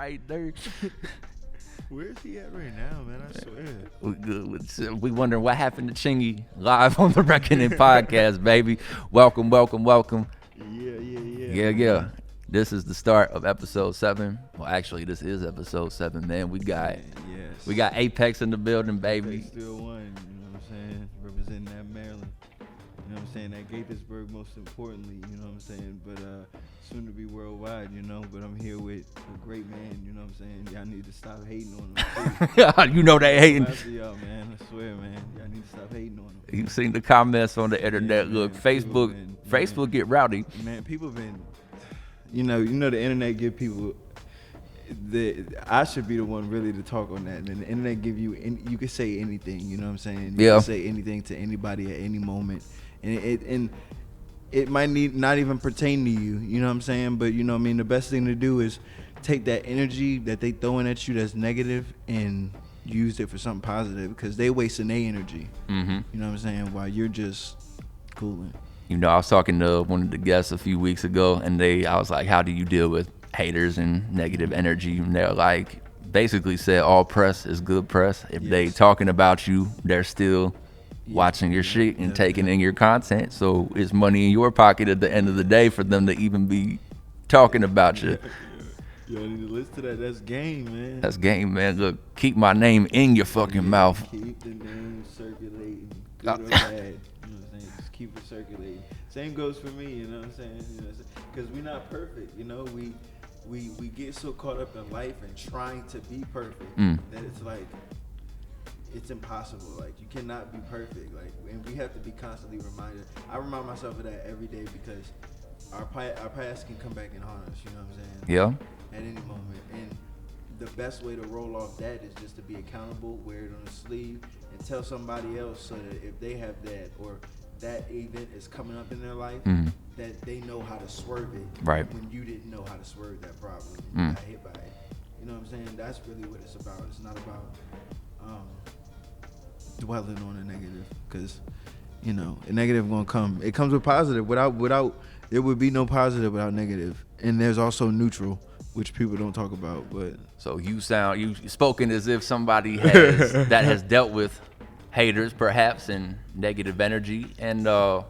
right there. Where's he at right now, man? I swear. We good. We wondering what happened to Chingy live on the Reckoning podcast, baby. Welcome. Yeah. This is the start of episode 7. Well, actually, this is episode 7, man. We got Apecks in the building, baby. Apecks still won, you know what I'm saying? Representing that Maryland. You know what I'm saying? That Gaithersburg, most importantly, you know what I'm saying? But soon to be worldwide, you know? But I'm here with a great man, you know what I'm saying? Y'all need to stop hating on him. You know they hating. Y'all, man. I swear, man. Y'all need to stop hating on him. You seen the comments on the internet. Yeah, look, man, Facebook get rowdy. Man, people been, you know the internet give people, I should be the one really to talk on that. And the internet give you, you can say anything, you know what I'm saying? You can say anything to anybody at any moment. And it might not even pertain to you, you know what I'm saying? But, you know what I mean? The best thing to do is take that energy that they throwing at you that's negative and use it for something positive, because they wasting their energy. Mm-hmm. You know what I'm saying? While you're just cooling. You know, I was talking to one of the guests a few weeks ago, and I was like, how do you deal with haters and negative energy? And they're like, basically said all press is good press. If they talking about you, they're still watching your shit and taking in your content. So it's money in your pocket at the end of the day for them to even be talking about you. You don't need to listen to that. That's game, man. That's game, man. Look, keep my name in your fucking mouth. Keep the name circulating, good or bad. You know what I'm saying? Just keep it circulating. Same goes for me, you know what I'm saying? Because we're not perfect, you know? We get so caught up in life and trying to be perfect that it's like, it's impossible. Like, you cannot be perfect. Like, and we have to be constantly reminded. I remind myself of that every day, because our past can come back and haunt us, you know what I'm saying? Yeah. At any moment. And the best way to roll off that is just to be accountable, wear it on the sleeve, and tell somebody else, so that if they have that, or that event is coming up in their life, that they know how to swerve it. Right. When you didn't know how to swerve that problem, you got hit by it. You know what I'm saying? That's really what it's about. It's not about dwelling on the negative, because, you know, a negative gonna come. It comes with positive. Without there would be no positive without negative. And there's also neutral, which people don't talk about. But so you spoken as if somebody has dealt with haters perhaps and negative energy. And I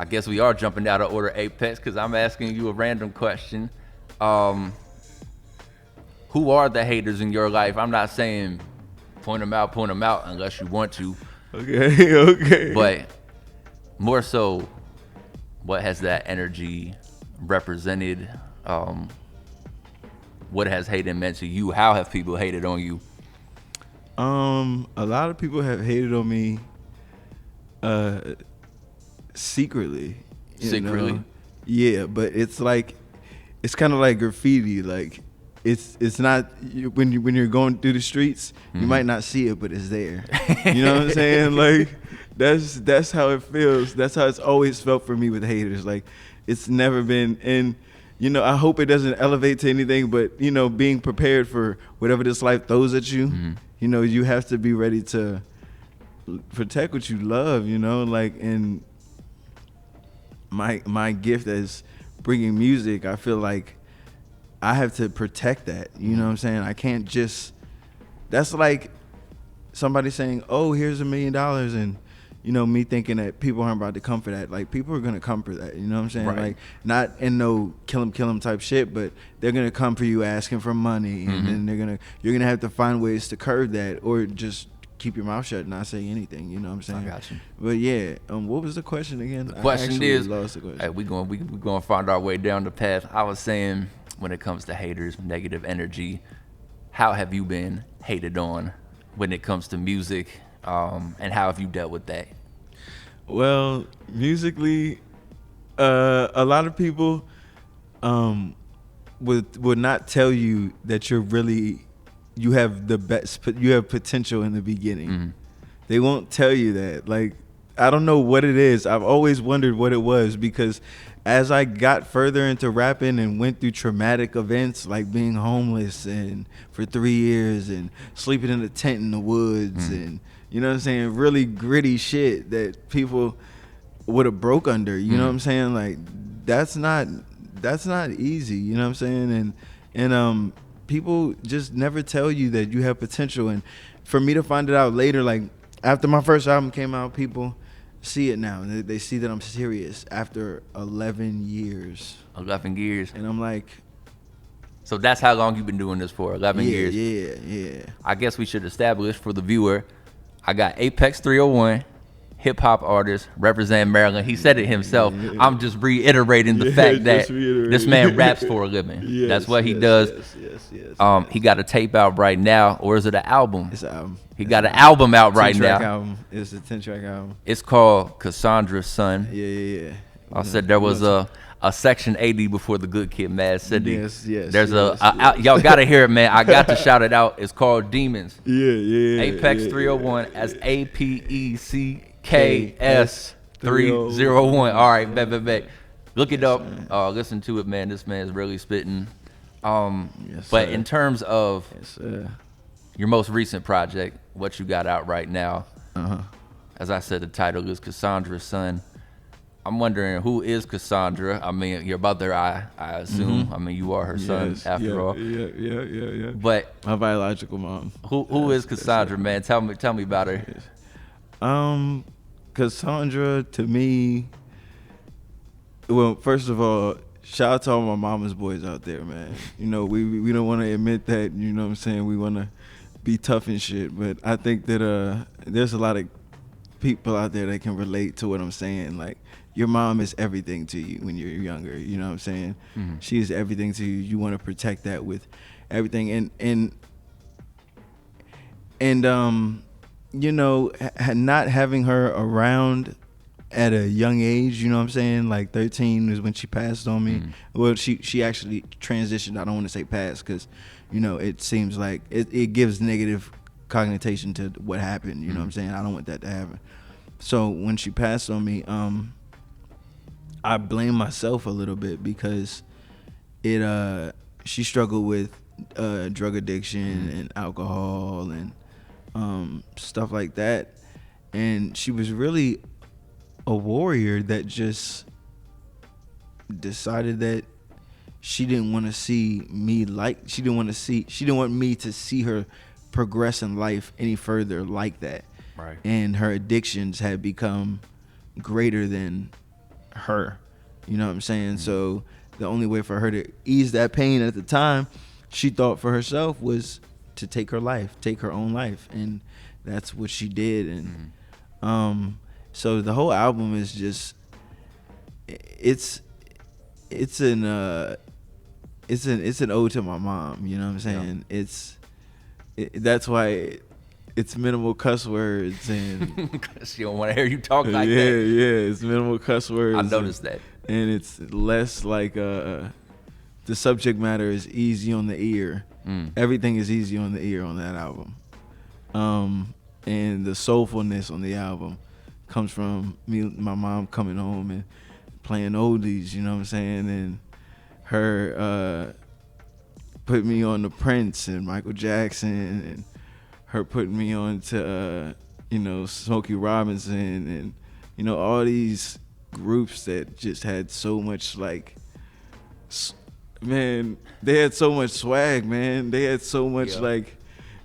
guess we are jumping out of order, Apecks, because I'm asking you a random question. Who are the haters in your life? I'm not saying point them out unless you want to. Okay. But more so, what has that energy represented? What has hating meant to you? How have people hated on you? A lot of people have hated on me secretly. Secretly? Know? Yeah, but it's like, it's kind of like graffiti. Like, it's not, when you're going through the streets, you might not see it, but it's there. You know what I'm saying? Like, that's how it feels. That's how it's always felt for me with haters. Like, it's never been, and you know, I hope it doesn't elevate to anything, but, you know, being prepared for whatever this life throws at you, you know, you have to be ready to protect what you love, you know, like, and my gift as bringing music, I feel like I have to protect that, you know what I'm saying? I can't just, that's like somebody saying, oh, here's $1 million, and, you know, me thinking that people aren't about to come for that. Like, people are going to come for that, you know what I'm saying? Right. Like, not in no kill 'em type shit, but they're going to come for you asking for money, and then you're going to have to find ways to curb that, or just keep your mouth shut and not say anything, you know what I'm saying? I got you. But yeah, what was the question again? The question is, lost the question. Hey, we going to find our way down the path. I was saying, when it comes to haters, negative energy, how have you been hated on when it comes to music, and how have you dealt with that? Well, musically, a lot of people would not tell you that you have the best, you have potential in the beginning. They won't tell you that. Like, I don't know what it is. I've always wondered what it was, because as I got further into rapping and went through traumatic events like being homeless and for 3 years and sleeping in a tent in the woods and, you know what I'm saying, really gritty shit that people would have broke under, you know what I'm saying? Like, that's not easy, you know what I'm saying? And people just never tell you that you have potential. And for me to find it out later, like after my first album came out, people see it now. They see that I'm serious after 11 years. 11 years. And I'm like, so that's how long you've been doing this for, 11 years. Yeah. I guess we should establish for the viewer, I got Apecks 301, hip-hop artist, represent Maryland. He said it himself. I'm just reiterating the fact that this man raps for a living. Yes, that's what he does. Yes. He got a tape out right now, or is it an album? It's an album. He got an album out right now. Album. It's a 10-track album. It's called Cassandra's Son. Yeah. I said there was a Section 80 before the Good Kid, Mad City. Yes. There's y'all gotta hear it, man. I got to shout it out. It's called Demons. Yeah. Apecks 301 as APECKS 301. All right, bet. Look it up. Listen to it, man. This man's really spitting. But in terms of your most recent project, what you got out right now, as I said, the title is Cassandra's Son. I'm wondering, who is Cassandra? I mean, your mother, I assume. I mean, you are her son, after all. Yeah. But my biological mom. Who is Cassandra, man? Tell me about her. Cassandra, to me, well, first of all, shout out to all my mama's boys out there, man. You know, we don't want to admit that, you know what I'm saying? We want to be tough and shit, but I think that there's a lot of people out there that can relate to what I'm saying. Like, your mom is everything to you when you're younger, you know what I'm saying? Mm-hmm. She is everything to you. You want to protect that with everything. And you know, not having her around at a young age, you know what I'm saying? Like 13 is when she passed on me. Mm-hmm. Well, she actually transitioned. I don't want to say passed because, you know, it seems like it gives negative connotation to what happened, you know what I'm saying? I don't want that to happen. So when she passed on me, I blame myself a little bit because she struggled with drug addiction and alcohol and stuff like that, and she was really a warrior that just decided that she didn't want to see me she didn't want me to see her progress in life any further like that. Right. And her addictions had become greater than her, you know what I'm saying? Mm-hmm. So the only way for her to ease that pain at the time, she thought for herself, was to take her own life, and that's what she did. And so the whole album is just it's an ode to my mom, you know what I'm saying? Yeah. That's why it's minimal cuss words, and she don't want to hear you talk like that. Yeah, it's minimal cuss words. I noticed that. And it's less like the subject matter is easy on the ear. Everything is easy on the ear on that album. And the soulfulness on the album comes from my mom coming home and playing oldies, you know what I'm saying? And her put me on the Prince and Michael Jackson, and her putting me on to Smokey Robinson, and all these groups that just had so much, like, man, they had so much swag, man. They had so much like,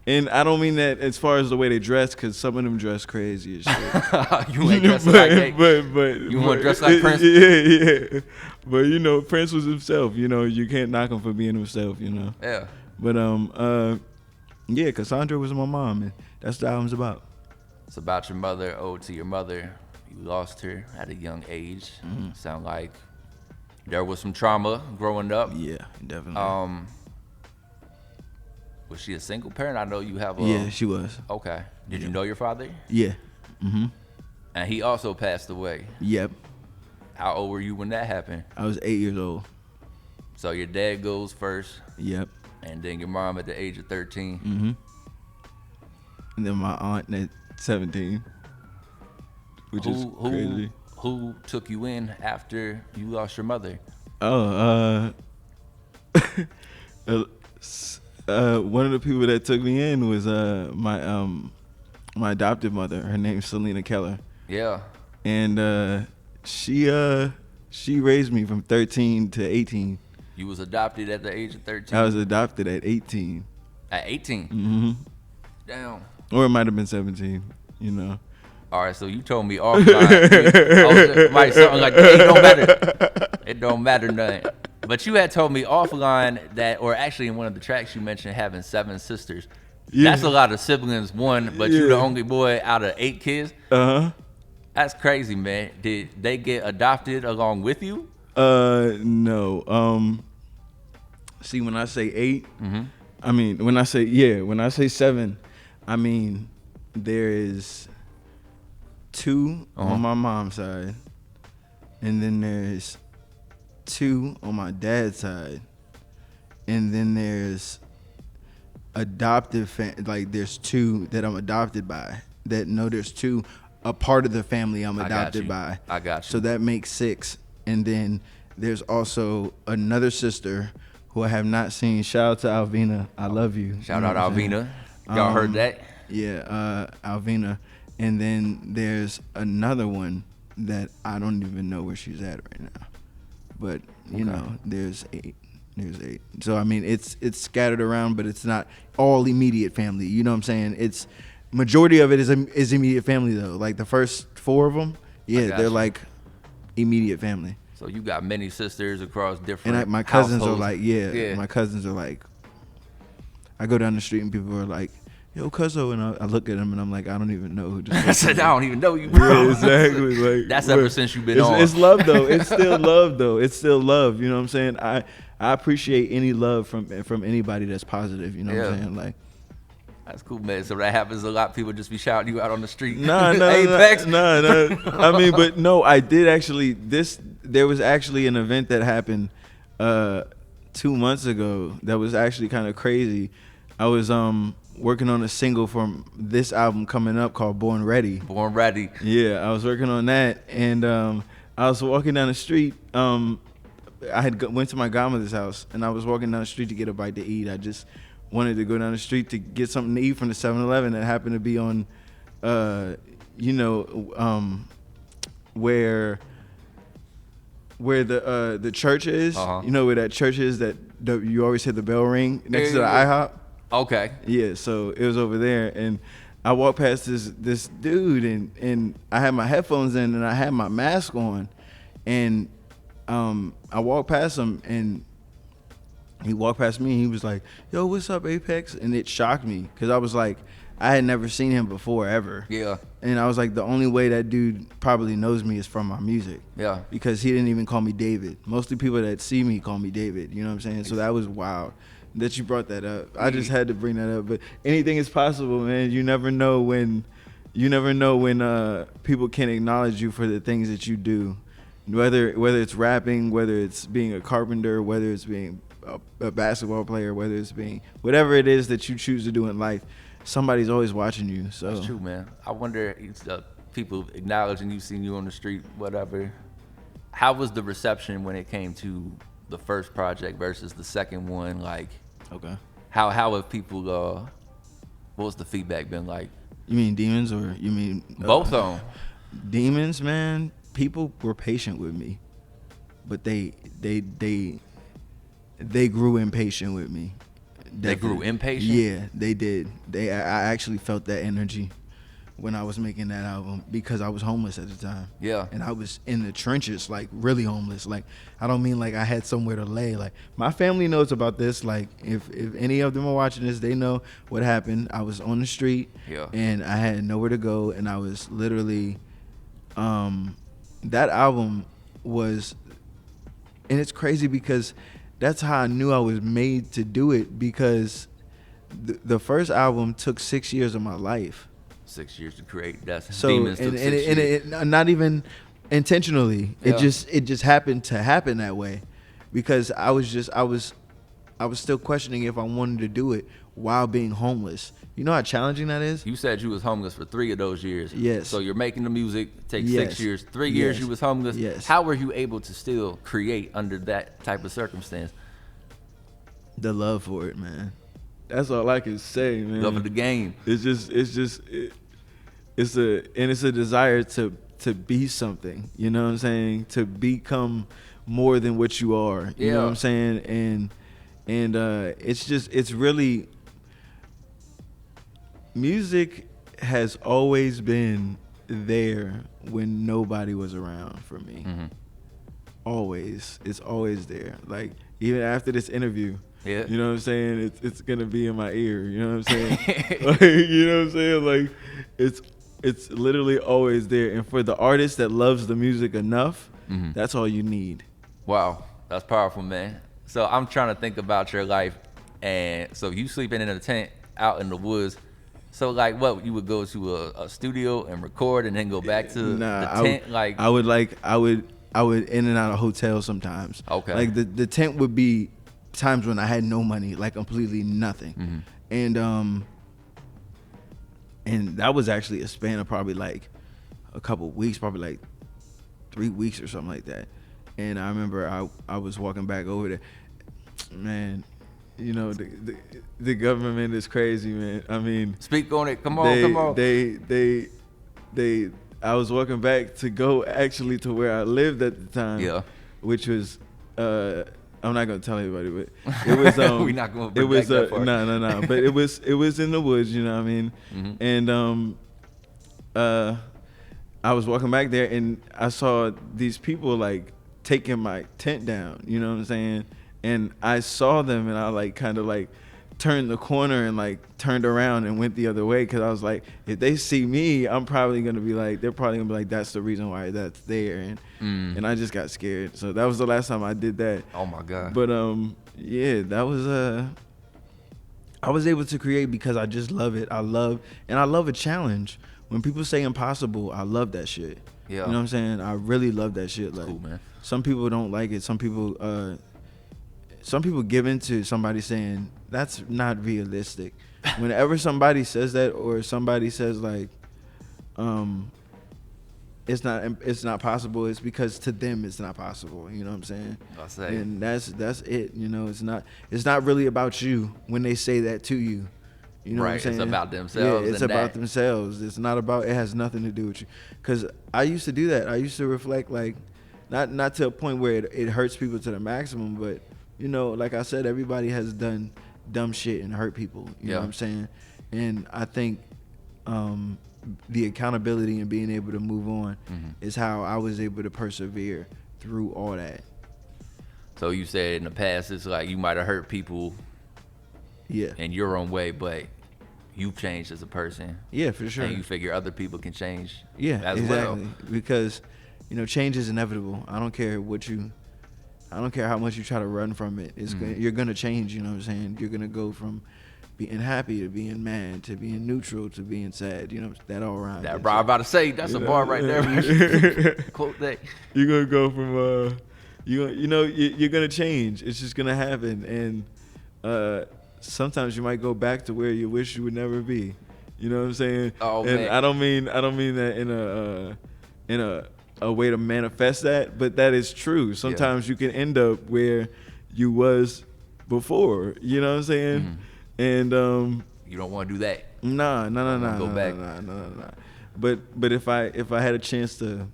and I don't mean that as far as the way they dress, because some of them dress crazy as shit. You ain't dressed like that. But you want to dress like Prince? Yeah. But Prince was himself. You can't knock him for being himself. Yeah. But yeah, Cassandra was my mom, and that's what the album's about. It's about your mother, ode to your mother. You lost her at a young age. Mm-hmm. Sound like there was some trauma growing up. Yeah, definitely. Was she a single parent? I know you have a... Yeah, she was. Okay. Did you know your father? Yeah. Mm-hmm. And he also passed away. Yep. How old were you when that happened? I was 8 years old. So your dad goes first. Yep. And then your mom at the age of 13. Mm-hmm. And then my aunt at 17. Which is crazy. Who took you in after you lost your mother? One of the people that took me in was my adopted mother. Her name's Selena Keller. Yeah. And she raised me from 13 to 18. You was adopted at the age of 13? I was adopted at 18. At 18? Mm-hmm. Damn. Or it might have been 17, you know. All right, so you told me offline. Might something like that. It don't matter. It don't matter nothing. But you had told me offline that, or actually in one of the tracks you mentioned having 7 sisters. Yeah. That's a lot of siblings, one, but you the only boy out of 8 kids. That's crazy, man. Did they get adopted along with you? No. See, when I say 8, I mean when I say 7, I mean there is 2 on my mom's side, and then there's 2 on my dad's side, and then there's adoptive like there's 2 that I'm adopted by. There's 2 a part of the family I'm adopted by. I got you. So that makes 6, and then there's also another sister who I have not seen. Shout out to Alvina. I love you. Shout out Alvina. Y'all heard that? Yeah, Alvina. And then there's another one that I don't even know where she's at right now. But, you know, there's 8. There's 8. So, I mean, it's scattered around, but it's not all immediate family. You know what I'm saying? It's majority of it is immediate family, though. Like the first 4 of them, they're like immediate family. So you got many sisters across different and my cousins households. are like, my cousins are like, I go down the street and people are like, yo, cuzzo, and I look at them and I'm like, I don't even know who this is. I said, I don't even know you, bro. Yeah, exactly. Like, that's ever since you've been on. It's love, though. It's still love, though. It's still love. You know what I'm saying? I appreciate any love from anybody that's positive. You know what I'm saying? Like, that's cool, man. So that happens a lot. People just be shouting you out on the street. No. Apecks. No. I mean, but no, I did actually. There was actually an event that happened 2 months ago that was actually kind of crazy. I was working on a single from this album coming up called Born Ready. Born Ready. Yeah, I was working on that, and I was walking down the street. I went to my godmother's house, and I was walking down the street to get a bite to eat. I just wanted to go down the street to get something to eat from the 7-Eleven that happened to be on, where the church is. You know where that church is that you always hear the bell ring next to the IHOP. Okay. Yeah, so it was over there, and I walked past this dude, and I had my headphones in, and I had my mask on, and I walked past him, and he walked past me, and he was like, yo, what's up, Apecks? And it shocked me, because I was like, I had never seen him before, ever. Yeah. And I was like, the only way that dude probably knows me is from my music. Yeah. Because he didn't even call me David. Mostly people that see me call me David, you know what I'm saying? So that was wild that you brought that up. I just had to bring that up. But anything is possible, man. You never know when people can acknowledge you for the things that you do. Whether it's rapping, whether it's being a carpenter, whether it's being a basketball player, whether it's being whatever it is that you choose to do in life, somebody's always watching you. So that's true, man. I wonder, people acknowledging you, seeing you on the street, whatever. How was the reception when it came to the first project versus the second one? Like, okay, how have people? What was the feedback been like? You mean Demons, or you mean both of them? Demons, man. People were patient with me, but they grew impatient with me. Definitely. They grew impatient? Yeah, they did. I actually felt that energy when I was making that album, because I was homeless at the time. Yeah. And I was in the trenches, like really homeless. Like, I don't mean like I had somewhere to lay. Like, my family knows about this. Like, if any of them are watching this, they know what happened. I was on the street, and I had nowhere to go, and I was literally, that album was, and it's crazy because that's how I knew I was made to do it, because the first album took 6 years of my life. 6 years to create. That's so, Demons took 6 years. It not even intentionally. Yeah. It just happened to happen that way, because I was still questioning if I wanted to do it while being homeless. You know how challenging that is? You said you was homeless for 3 of those years. Yes. So you're making the music, takes 6 years. 3 years you was homeless. Yes. How were you able to still create under that type of circumstance? The love for it, man. That's all I can say, man. Love of the game. It's a desire to be something. You know what I'm saying? To become more than what you are. You know what I'm saying? And it's really, music has always been there when nobody was around for me. Always. It's always there. Like, even after this interview, you know what I'm saying? It's gonna be in my ear. You know what I'm saying? Like, you know what I'm saying? Like, it's literally always there. And for the artist that loves the music enough, that's all you need. Wow, that's powerful, man. So I'm trying to think about your life, and so you sleeping in a tent out in the woods. So like, what, you would go to a studio and record and then go back to the tent? I would in and out of hotels sometimes. Okay. Like the tent would be times when I had no money, like completely nothing. And that was actually a span of probably like a couple of weeks, probably like 3 weeks or something like that. And I remember I was walking back over there. Man, you know, the government is crazy, man. I mean, speak on it. Come on. I was walking back to go actually to where I lived at the time, which was I'm not gonna tell anybody, but it was we're not gonna bring back that far. No, but it was in the woods, you know what I mean? And I was walking back there and I saw these people like taking my tent down, you know what I'm saying? And I saw them and I like kind of like turned the corner and like turned around and went the other way, because I was like, if they see me, I'm probably gonna be like, they're probably gonna be like, that's the reason why that's there. And I just got scared. So that was the last time I did that. Oh my God. But yeah, that was I was able to create because I just love it. I love a challenge. When people say impossible, I love that shit. You know what I'm saying? I really love that shit. Like, cool, man. Some people don't like it. Some people give into somebody saying that's not realistic. Whenever somebody says that, or somebody says like, it's not possible, it's because to them it's not possible. You know what I'm saying? I'll say. And that's it. You know, it's not really about you when they say that to you. You know what I'm saying? It's about themselves. Yeah, it's about themselves. It's not about, it has nothing to do with you. Because I used to do that. I used to reflect, like, not to a point where it hurts people to the maximum, but, you know, like I said, everybody has done dumb shit and hurt people. You know what I'm saying? And I think the accountability and being able to move on is how I was able to persevere through all that. So you said in the past, it's like you might have hurt people in your own way, but you've changed as a person. Yeah, for sure. And you figure other people can change as well. Because, you know, change is inevitable. I don't care how much you try to run from it. You're going to change, you know what I'm saying? You're going to go from being happy to being mad to being neutral to being sad, you know, that all around. That bar about to say, that's a bar right there. Quote that. You're going to go from, you're going to change. It's just going to happen. And sometimes you might go back to where you wish you would never be. You know what I'm saying? Oh, and man. I don't mean that in a way to manifest that, but that is true. Sometimes you can end up where you was before. You know what I'm saying? And you don't want to do that. No. Go back. No. But if I had a chance to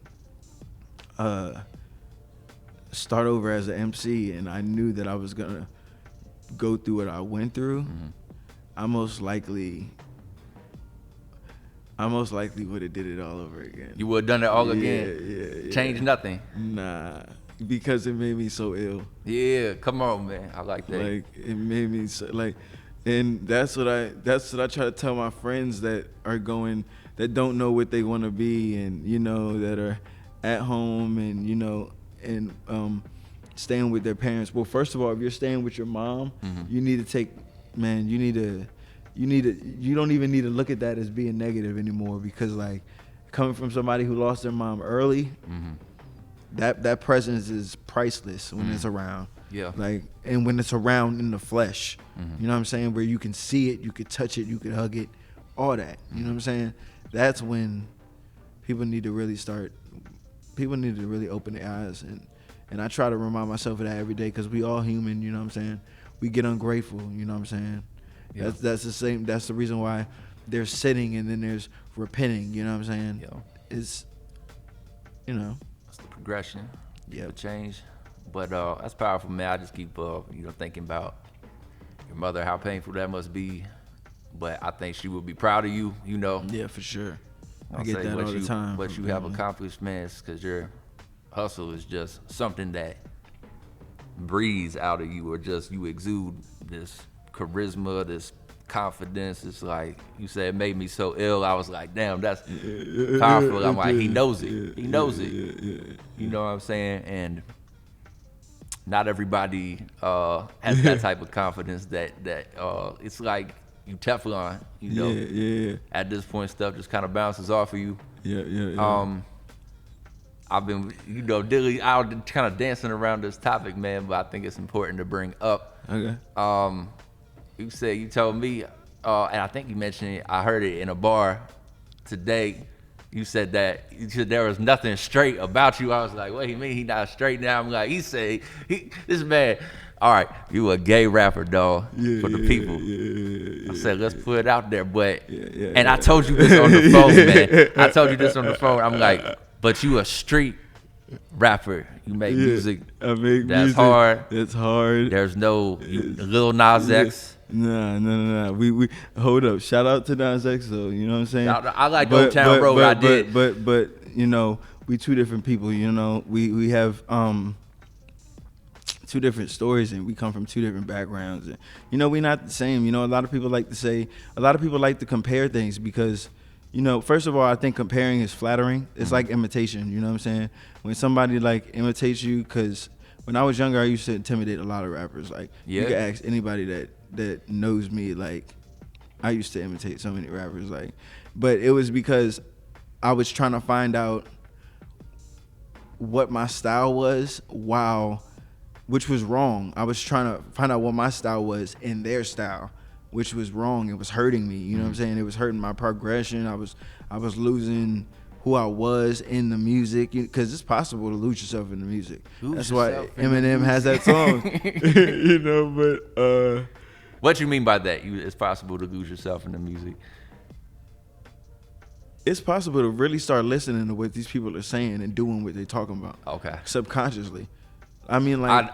start over as an MC, and I knew that I was gonna go through what I went through, I most likely would have did it all over again. You would have done it all again? Yeah. Change nothing? Nah, because it made me so ill. Yeah, come on, man. I like that. Like, it made me so, like, and that's what I try to tell my friends that don't know what they want to be, and, you know, that are at home and, you know, and staying with their parents. Well, first of all, if you're staying with your mom, you need to take, man, you don't even need to look at that as being negative anymore, because, like, coming from somebody who lost their mom early, that presence is priceless when it's around. Yeah. Like, and when it's around in the flesh, you know what I'm saying, where you can see it, you could touch it, you could hug it, all that. You know what I'm saying? That's when people need to really open their eyes, and I try to remind myself of that every day, because we all human, you know what I'm saying? We get ungrateful, you know what I'm saying? Yeah. That's the reason why there's sitting and then there's repenting, you know what I'm saying? It's, you know. That's the progression. Yeah. The change. But that's powerful, man. I just keep thinking about your mother, how painful that must be. But I think she would be proud of you. Yeah, for sure. I I'll get say that all the time. What you have accomplished, man, because your hustle is just something that breathes out of you, or just you exude this charisma, this confidence. It's like you said, it made me so ill. I was like, damn, that's powerful. I'm like, he knows it. He knows it. You know what I'm saying? And not everybody has that type of confidence that it's like you Teflon, Yeah. At this point, stuff just kind of bounces off of you. Yeah. I've been, dilly out kind of dancing around this topic, man, but I think it's important to bring up. Okay. You told me, and I think you mentioned it, I heard it in a bar today. You said there was nothing straight about you. I was like, what do you mean he not straight now? I'm like, this man, all right, you a gay rapper, dog, for the people. Yeah. I said, let's put it out there. But, and I told you this on the phone, man. I told you this on the phone. I'm like, but you a street rapper. You make music. I make that's music. hard. That's hard. There's no Lil Nas X. Nah. We hold up. Shout out to Nas X though. You know what I'm saying? I like Old Town Road. I did. But we two different people. We have two different stories, and we come from two different backgrounds. And we not the same. A lot of people like to compare things because, first of all, I think comparing is flattering. It's like imitation. You know what I'm saying? When somebody like imitates you, because when I was younger, I used to intimidate a lot of rappers. Like you can ask anybody that knows me. Like I used to imitate so many rappers. Like, but it was because I was trying to find out what my style was, which was wrong. I was trying to find out what my style was in their style, which was wrong. It was hurting me. You know what I'm saying? It was hurting my progression. I was losing who I was in the music, because it's possible to lose yourself in the music. That's why Eminem has that song. But what you mean by that? It's possible to lose yourself in the music. It's possible to really start listening to what these people are saying and doing what they're talking about. Okay. Subconsciously. I mean, like,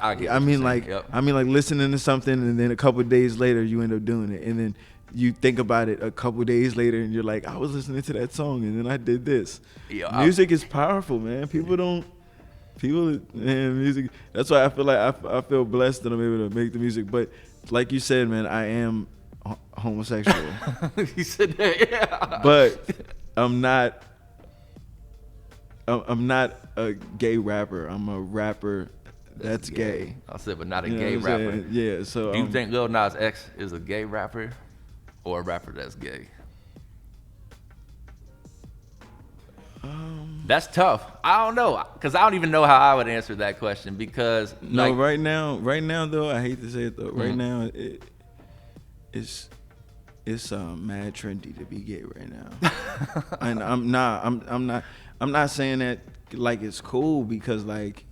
Yep. listening to something, and then a couple of days later you end up doing it, and then you think about it a couple of days later, and you're like, I was listening to that song, and then I did this. Music is powerful, man. Music. That's why I feel like I feel blessed that I'm able to make the music. But like you said, man, I am homosexual. You said that, yeah. But I'm not a gay rapper. I'm a rapper that's gay. I said, but not a gay rapper. Yeah. So do you think Lil Nas X is a gay rapper or a rapper that's gay? That's tough. I don't know, because I don't even know how I would answer that question. Because right now though, I hate to say it though. Right now, it's mad trendy to be gay right now, and I'm not saying that like it's cool, because like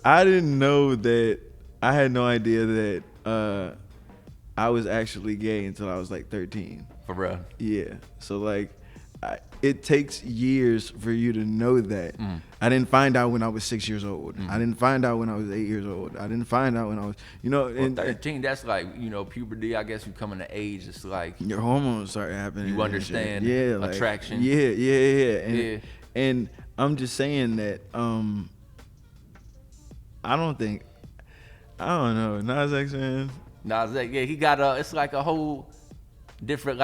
I didn't know that. I had no idea that I was actually gay until I was like 13. For real? Yeah. So like, it takes years for you to know that. I didn't find out when I was 6 years old. I didn't find out when I was 8 years old. I didn't find out when I was, well, 13. That's like, puberty. I guess you coming to age. It's like your hormones start happening. You understand? Like, attraction. Yeah. And I'm just saying that. I don't know. Nas X, man. Nas X, he got it's like a whole different,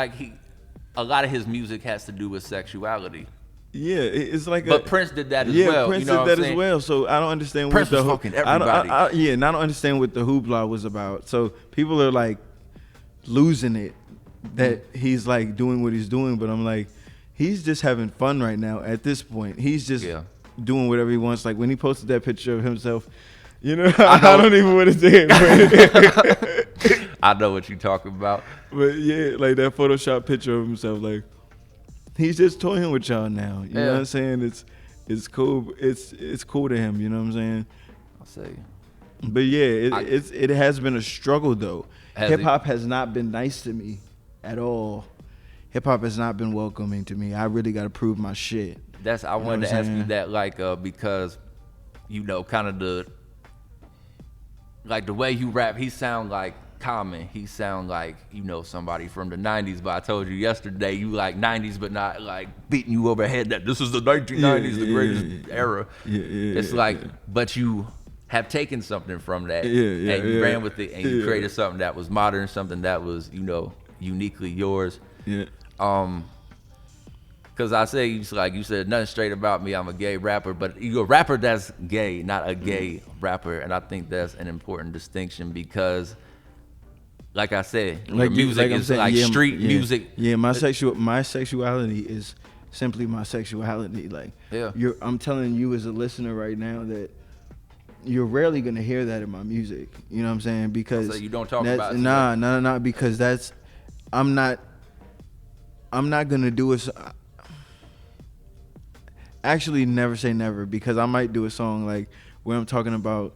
a lot of his music has to do with sexuality. Yeah, it's like but Prince did that as well. Yeah, Prince did that as well. So I don't understand Prince what was fucking everybody. And I don't understand what the hoopla was about. So people are like losing it that he's like doing what he's doing, but I'm like, he's just having fun right now at this point. He's just doing whatever he wants. Like when he posted that picture of himself, I don't even want to say it. I know what you're talking about. But yeah, like that Photoshop picture of himself, like he's just toying with y'all now. You know what I'm saying? It's cool. It's cool to him. You know what I'm saying? I'll say. But yeah, it has been a struggle though. Hip hop has not been nice to me at all. hip hop has not been welcoming to me. I really got to prove my shit. I wanted to ask you that, like, because, you know, kind of the way you rap, he sound like Common. He sound like, you know, somebody from the 90s, but I told you yesterday you like 90s, but not like beating you over the head that this is the 1990s, the greatest era. It's like, but you have taken something from that and you ran with it and you created something that was modern, something that was, you know, uniquely yours. Because I say, like you said, nothing straight about me. I'm a gay rapper, but you're a rapper that's gay, not a gay rapper. And I think that's an important distinction because, like I said, like music is like street music. Yeah, my sexuality is simply my sexuality. Like, I'm telling you as a listener right now that you're rarely gonna hear that in my music. You know what I'm saying? Because so you don't talk about it. Nah, because I'm not gonna do it. Actually, never say never, because I might do a song like where I'm talking about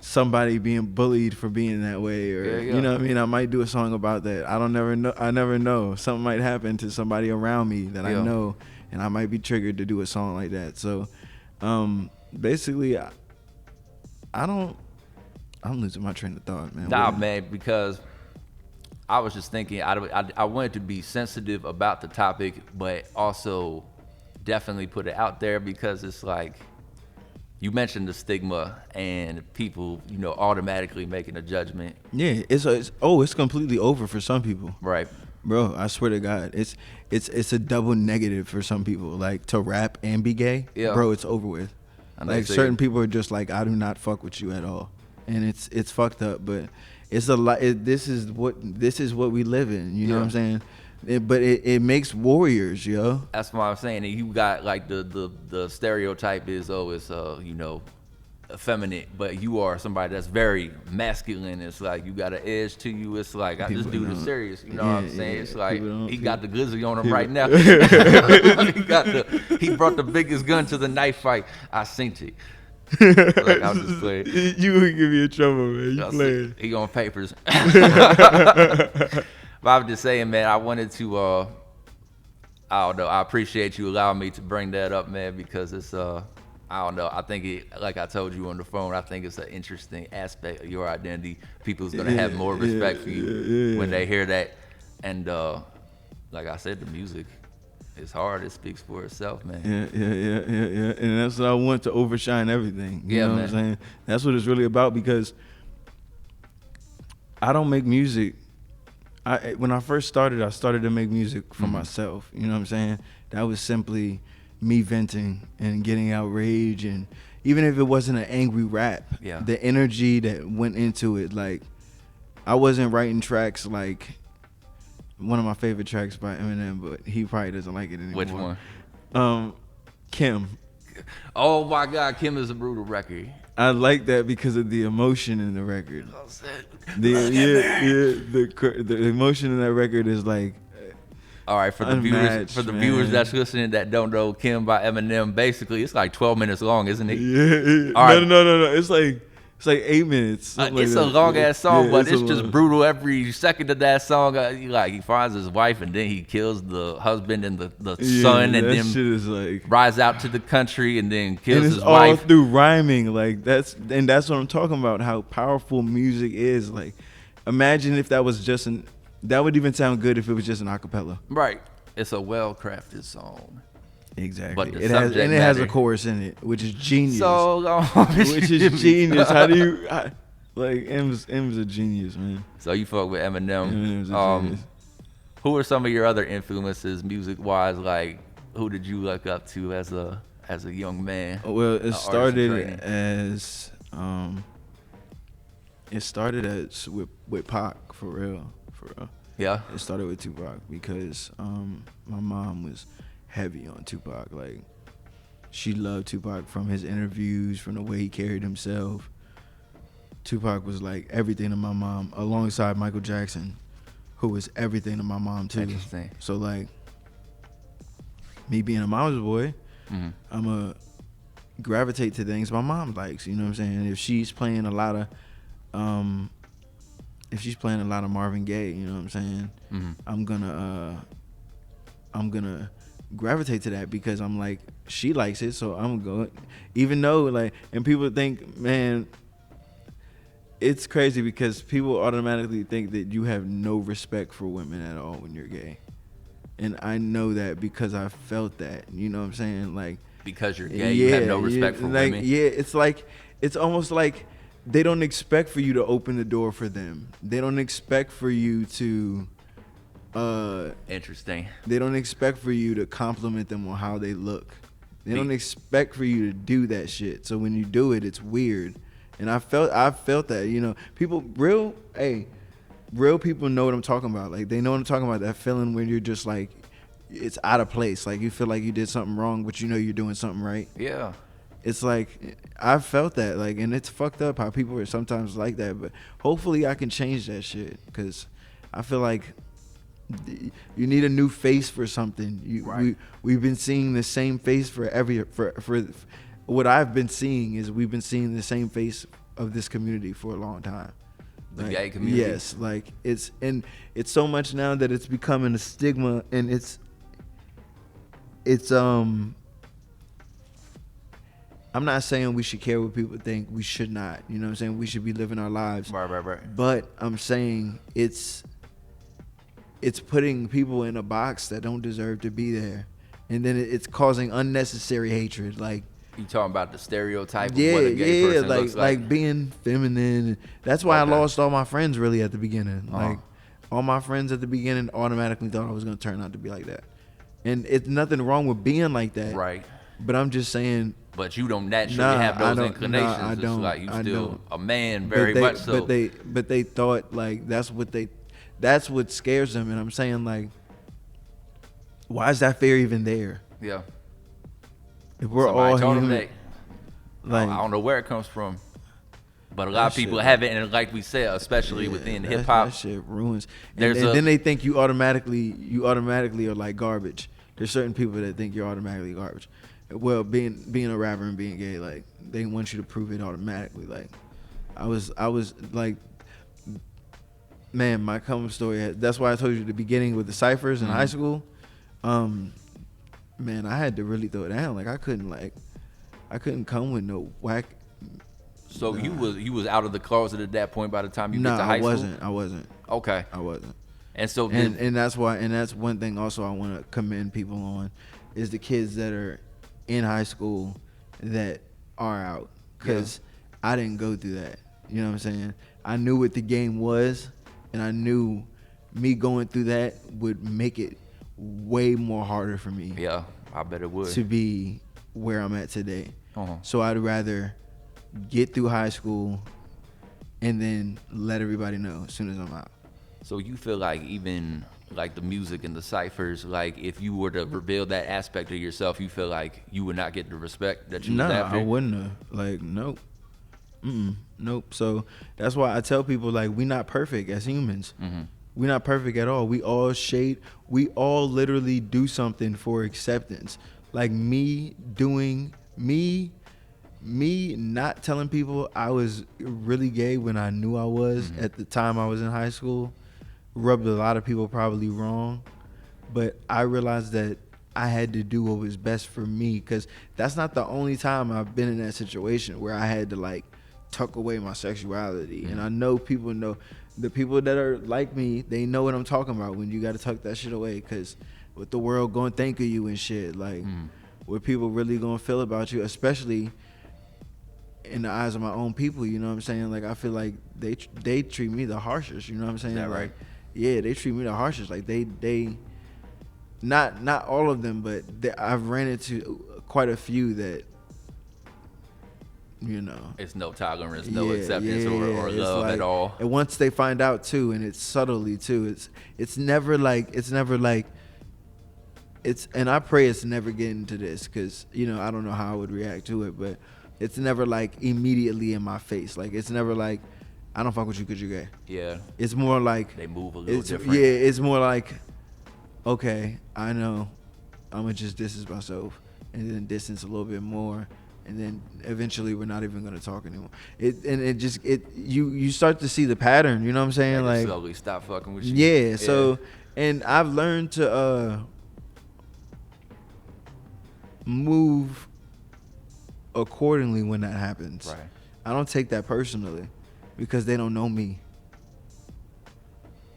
somebody being bullied for being that way, or you know what I mean. I might do a song about that. I never know. Something might happen to somebody around me that I know, and I might be triggered to do a song like that. So, basically, I'm losing my train of thought, man. Nah, man, because I was just thinking, I wanted to be sensitive about the topic, but also definitely put it out there because it's like, you mentioned the stigma and people, you know, automatically making a judgment. Yeah, it's completely over for some people. Right. Bro, I swear to God, it's a double negative for some people. Like, to rap and be gay, bro, it's over with. Like, certain people are just like, I do not fuck with you at all, and it's fucked up. But it's a lot. This is what we live in. You know what I'm saying? But it makes warriors, yo. That's what I'm saying. And you got like the stereotype is, it's you know, effeminate, but you are somebody that's very masculine. It's like you got an edge to you. It's like, I just do the serious. You know what I'm saying? It's like he got the glizzy on him right now. He brought the biggest gun to the knife fight. I seen it. Like, I'm just playing. You would give me in trouble, man. You playing? He on papers. But I was just saying, man, I wanted to, I don't know, I appreciate you allowing me to bring that up, man, because it's, I don't know, I think like I told you on the phone, I think it's an interesting aspect of your identity. People's going to have more respect for you when they hear that. And like I said, the music is hard. It speaks for itself, man. Yeah. And that's what I want to overshine everything. You know what I'm saying? That's what it's really about, because I don't make music. When I first started, I started to make music for myself. You know what I'm saying? That was simply me venting and getting outraged, and even if it wasn't an angry rap, the energy that went into it. Like, I wasn't writing tracks like one of my favorite tracks by Eminem, but he probably doesn't like it anymore. Which one? Kim. Oh my God, Kim is a brutal record. I like that because of the emotion in the record. The emotion in that record is like, all right, for the viewers that's listening that don't know Kim by Eminem, basically it's like 12 minutes long, isn't it? Yeah. All right. No. It's like 8 minutes. It's a long ass song, but it's just brutal. Every second of that song, he finds his wife and then he kills the husband and the son, and then shit is like, rides out to the country and then kills his wife. And it's all through rhyming. Like, that's what I'm talking about. How powerful music is. Like, imagine if that was just that would even sound good if it was just an acapella. Right. It's a well crafted song. Exactly. But it has a chorus in it, which is genius. Which is genius. How do you like? M's a genius, man. So you fuck with Eminem. Eminem's a genius. Who are some of your other influences, music wise? Like, who did you look up to as a young man? Well, it started as with Pac, for real. Yeah. It started with Tupac because my mom was heavy on Tupac. Like, she loved Tupac from his interviews, from the way he carried himself. Tupac was like everything to my mom, alongside Michael Jackson, who was everything to my mom too. Interesting. So, like, me being a mama's boy, I'm a gravitate to things my mom likes. You know what I'm saying? If she's playing a lot of Marvin Gaye, you know what I'm saying? I'm gonna I'm gonna gravitate to that because I'm like, she likes it, so I'm going. Even though like, and people think, man, it's crazy because people automatically think that you have no respect for women at all when you're gay. And I know that because I felt that, you know what I'm saying? Like, because you're gay, you have no respect for like, women. Yeah, it's like, it's almost like they don't expect for you to open the door for them. They don't expect for you to, Interesting. they don't expect for you to compliment them on how they look. They don't expect for you to do that shit. So when you do it, it's weird. And I felt that, you know, real people know what I'm talking about. Like, they know what I'm talking about. That feeling when you're just like, it's out of place. Like, you feel like you did something wrong, but you know you're doing something right. Yeah. It's like, I felt that. Like, and it's fucked up how people are sometimes like that. But hopefully I can change that shit. Because I feel like you need a new face for something. Right. We've been seeing the same face for what I've been seeing is we've been seeing the same face of this community for a long time. The like, gay community. Yes, like it's so much now that it's becoming a stigma, and it's I'm not saying we should care what people think. We should not. You know what I'm saying? We should be living our lives. Right. But I'm saying it's putting people in a box that don't deserve to be there, and then it's causing unnecessary hatred. Like, you talking about the stereotype of what a gay person looks like being feminine. That's why I lost all my friends really at the beginning. Like, all my friends at the beginning automatically thought I was going to turn out to be like that. And it's nothing wrong with being like that. Right. But I'm just saying. But you don't naturally have those inclinations. I don't. It's like you still a man, much so. But they thought like that's what scares them. And I'm saying, like, why is that fear even there? Yeah. If we're Somebody all told human, them that. like, I don't know where it comes from, but a lot of people have it, and like we said, especially within hip hop, that shit ruins. And then they think you automatically are like garbage. There's certain people that think you're automatically garbage. Well, being a rapper and being gay, like, they want you to prove it automatically. Like, I was like, man, my come story. That's why I told you at the beginning with the ciphers in high school. Man, I had to really throw it down. Like, I couldn't come with no whack. So you was out of the closet at that point by the time you get to high school? I wasn't. Okay. I wasn't. And so and that's why, and that's one thing also I want to commend people on is the kids that are in high school that are out, because I didn't go through that. You know what I'm saying? I knew what the game was, and I knew me going through that would make it way more harder for me. Yeah, I bet it would. To be where I'm at today. Uh-huh. So I'd rather get through high school and then let everybody know as soon as I'm out. So you feel like even like the music and the ciphers, like if you were to reveal that aspect of yourself, you feel like you would not get the respect that you was after? I wouldn't have. Like, nope. Nope. So that's why I tell people, like, we're not perfect as humans. Mm-hmm. We're not perfect at all. We all literally do something for acceptance. Like me not telling people I was really gay when I knew I was at the time I was in high school rubbed a lot of people probably wrong. But I realized that I had to do what was best for me, because that's not the only time I've been in that situation where I had to, like, tuck away my sexuality. And I know people know, the people that are like me, they know what I'm talking about when you got to tuck that shit away, because what the world gonna think of you and shit, like what people really gonna feel about you, especially in the eyes of my own people. You know what I'm saying? Like, I feel like they treat me the harshest. You know what I'm saying? Is that right? Yeah, they treat me the harshest. Like, they not all of them, but I've ran into quite a few that, you know, it's no tolerance, no acceptance or love, like, at all. And once they find out too, and it's subtly too, it's never like and I pray it's never getting to this, because, you know, I don't know how I would react to it, but it's never like immediately in my face. Like, it's never like, I don't fuck with you because you're gay. Yeah. It's more like they move a little different. Yeah, it's more like, okay, I know, I'm gonna just distance myself, and then distance a little bit more, and then eventually we're not even gonna talk anymore. You start to see the pattern. You know what I'm saying? They like, slowly stop fucking with you. Yeah. So, and I've learned to move accordingly when that happens. Right. I don't take that personally because they don't know me.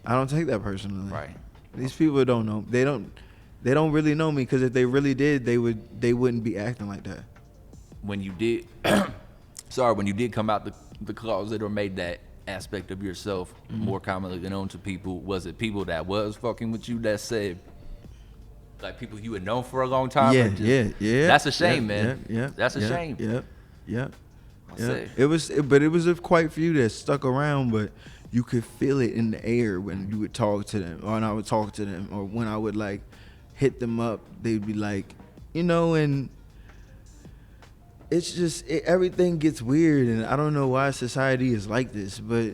I don't take that personally. Right. These people don't know. They don't really know me, because if they really did, they wouldn't be acting like that. When you did, when you did come out the closet or made that aspect of yourself more commonly known to people, was it people that was fucking with you that said, like, people you had known for a long time? Yeah. That's a shame, man. Yeah. That's a shame. Yeah. Say. It was a quite few that stuck around, but you could feel it in the air when you would talk to them, or when I would talk to them, or when I would like hit them up, they'd be like, and it's just everything gets weird, and I don't know why society is like this, but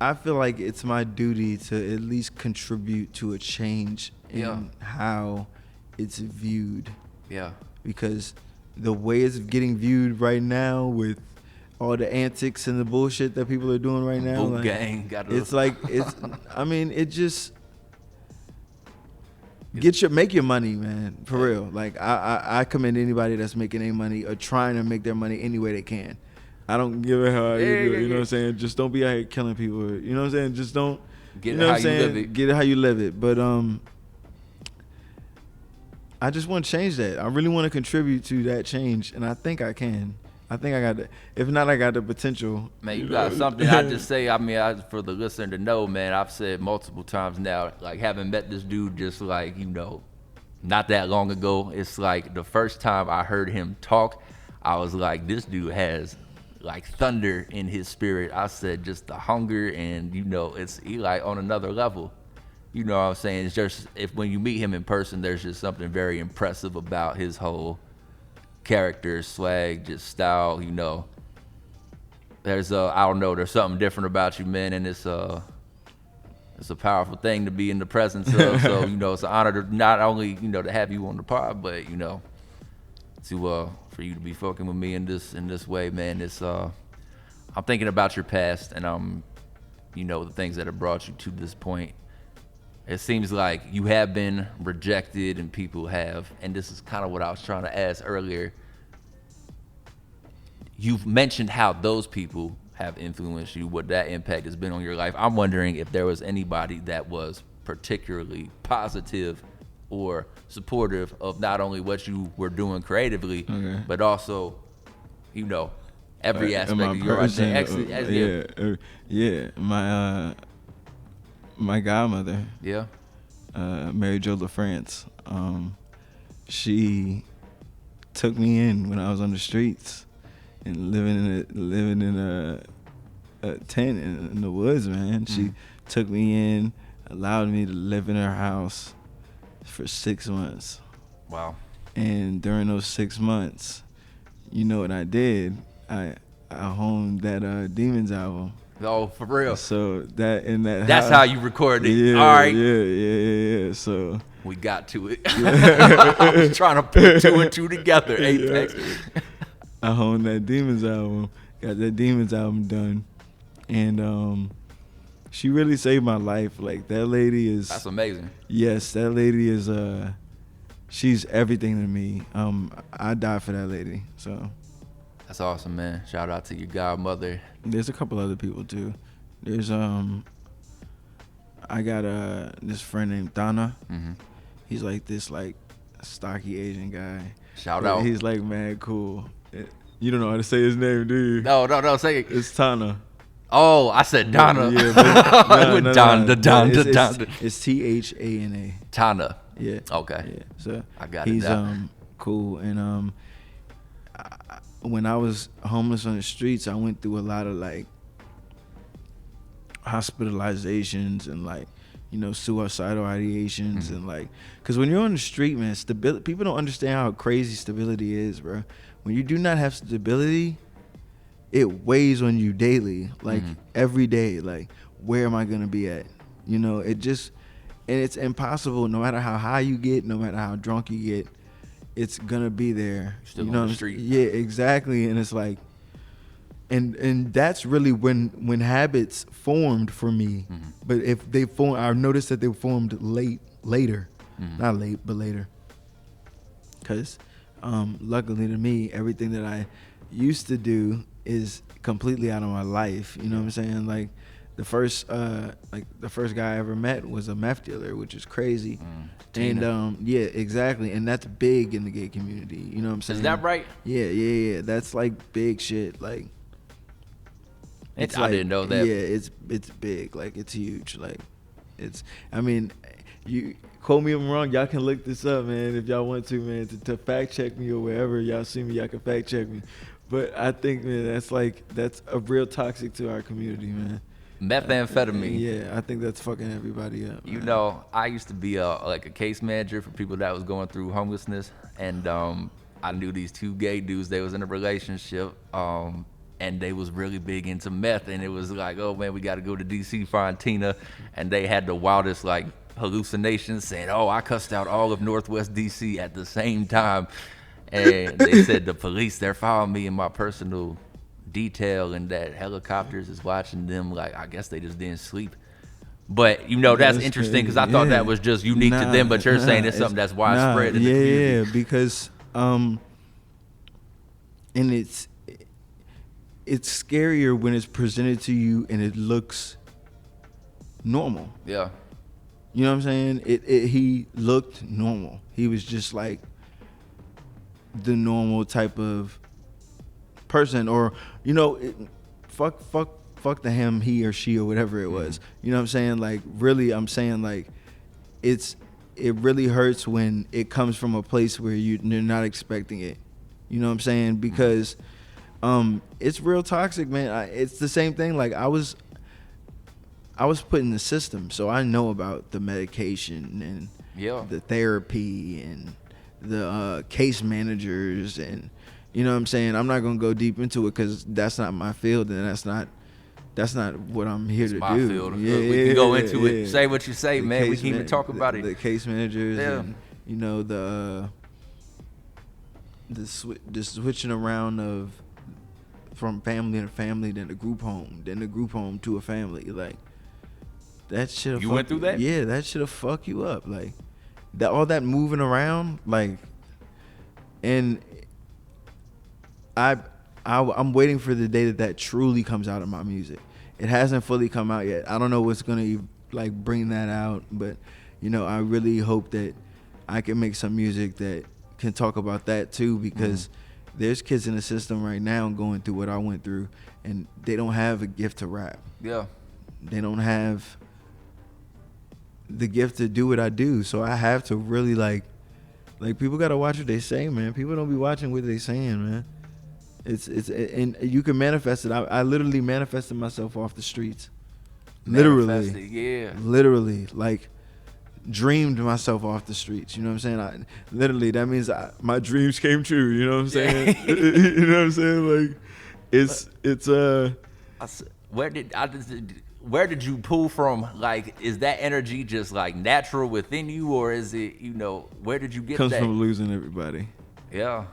I feel like it's my duty to at least contribute to a change in how it's viewed. Yeah. Because the way it's getting viewed right now, with all the antics and the bullshit that people are doing right now, Boot gang, it just make your money, man, for real. Like I commend anybody that's making their money or trying to make their money any way they can. I don't give a how you do it. You know what I'm saying? Just don't be out here killing people. You know what I'm saying? Just don't get it how you live it. Get it how you live it. But I just want to change that. I really want to contribute to that change, and I think I can. I think I got the. If not, I got the potential. Man, you got something. I just say. I mean, for the listener to know, man, I've said multiple times now. Like, having met this dude, just like, not that long ago. It's like the first time I heard him talk, I was like, this dude has like thunder in his spirit. I said, just the hunger, and it's like on another level. You know what I'm saying? It's just, when you meet him in person, there's just something very impressive about his whole character, swag, just style. There's I don't know, there's something different about you, man, and it's a powerful thing to be in the presence of. So it's an honor to not only to have you on the pod, but to for you to be fucking with me in this way, man. It's I'm thinking about your past, and the things that have brought you to this point. It seems like you have been rejected, and people have, and this is kind of what I was trying to ask earlier. You've mentioned how those people have influenced you, what that impact has been on your life. I'm wondering if there was anybody that was particularly positive or supportive of not only what you were doing creatively, but also, every aspect of your identity. My godmother, Yeah. Mary Jo LaFrance, she took me in when I was on the streets and living in a tent in the woods, man. She took me in, allowed me to live in her house for 6 months. Wow. And during those 6 months, you know what I did? I honed that Demons album. Oh, for real. So that's house, how you recorded it. Yeah, all right. Yeah. So we got to it. I was trying to put two and two together. Apecks. I honed that Demons album. Got that Demons album done, and she really saved my life. Like, that lady is. That's amazing. Yes, that lady is. She's everything to me. I die for that lady. So. That's awesome, man. Shout out to your godmother. There's a couple other people too. There's I got this friend named Dana. Mm-hmm. He's like this stocky Asian guy. Shout out. He's like mad cool. You don't know how to say his name, do you? No, say it. It's Tana. Oh, I said Donna. Yeah, Donda. It's Thana. Tana. Yeah. Okay. Yeah. So I got he's it. cool, and when I was homeless on the streets, I went through a lot of hospitalizations and suicidal ideations, and because when you're on the street, man, stability. People don't understand how crazy stability is, bro. When you do not have stability, it weighs on you daily, every day. Where am I gonna be at? It just, and it's impossible. No matter how high you get, no matter how drunk you get, it's gonna be there. Still on the street. Yeah, exactly. And it's and that's really when habits formed for me. Mm-hmm. But if they formed, I noticed that they formed later. Not late, but later. Because luckily to me, everything that I used to do is completely out of my life. You know what I'm saying? Like the first guy I ever met was a meth dealer, which is crazy. And yeah, exactly. And that's big in the gay community. You know what I'm saying? Is that right? Yeah. That's like big shit. Like I didn't know that. Yeah, it's big. Like it's huge. Like it's. I mean, you quote me if I'm wrong. Y'all can look this up, man, if y'all want to, man, to fact check me or wherever y'all see me, y'all can fact check me. But I think, man, that's a real toxic to our community, man. Methamphetamine. Yeah, I think that's fucking everybody up. You man. know, I used to be a case manager for people that was going through homelessness, and I knew these two gay dudes. They was in a relationship, and they was really big into meth, and it was like, oh man, we got to go to DC find Tina, and they had the wildest like hallucinations, saying, oh, I cussed out all of Northwest DC at the same time, and they said the police, they're following me in my personal detail, and that helicopters is watching them. Like, I guess they just didn't sleep. But you know, that's interesting, because I thought that was just unique to them, but you're saying it's something that's widespread in the community. Yeah, because and it's scarier when it's presented to you and it looks normal. Yeah. You know what I'm saying? He looked normal. He was just like the normal type of person, or you know, fuck the him, he or she, or whatever it was. You know what I'm saying? Like, really, I'm saying, like, it really hurts when it comes from a place where you're not expecting it. You know what I'm saying? Because it's real toxic, man. It's the same thing. Like, I was put in the system, so I know about the medication and the therapy and the case managers, and you know what I'm saying. I'm not gonna go deep into it because that's not my field, and that's not what I'm here to my do. Field. Yeah, we can go into it. Say what you say, man. We can even talk about it. The case managers, and you know, the switching around of from family to family, then the group home, to a family, like. That shit. You went through that? Yeah, that shit'll fuck you up. Like all that moving around, like, and I'm waiting for the day that truly comes out of my music. It hasn't fully come out yet. I don't know what's gonna like bring that out, but you know, I really hope that I can make some music that can talk about that too, because there's kids in the system right now going through what I went through, and they don't have a gift to rap. Yeah. They don't have the gift to do what I do, so I have to really like people gotta watch what they say, man. People don't be watching what they saying, man. And you can manifest it. I literally manifested myself off the streets. Literally, like dreamed myself off the streets. You know what I'm saying? That means my dreams came true. You know what I'm saying? You know what I'm saying? Like where did you pull from? Like, is that energy just like natural within you, or is it, you know, where did you get that? It comes from losing everybody. Yeah.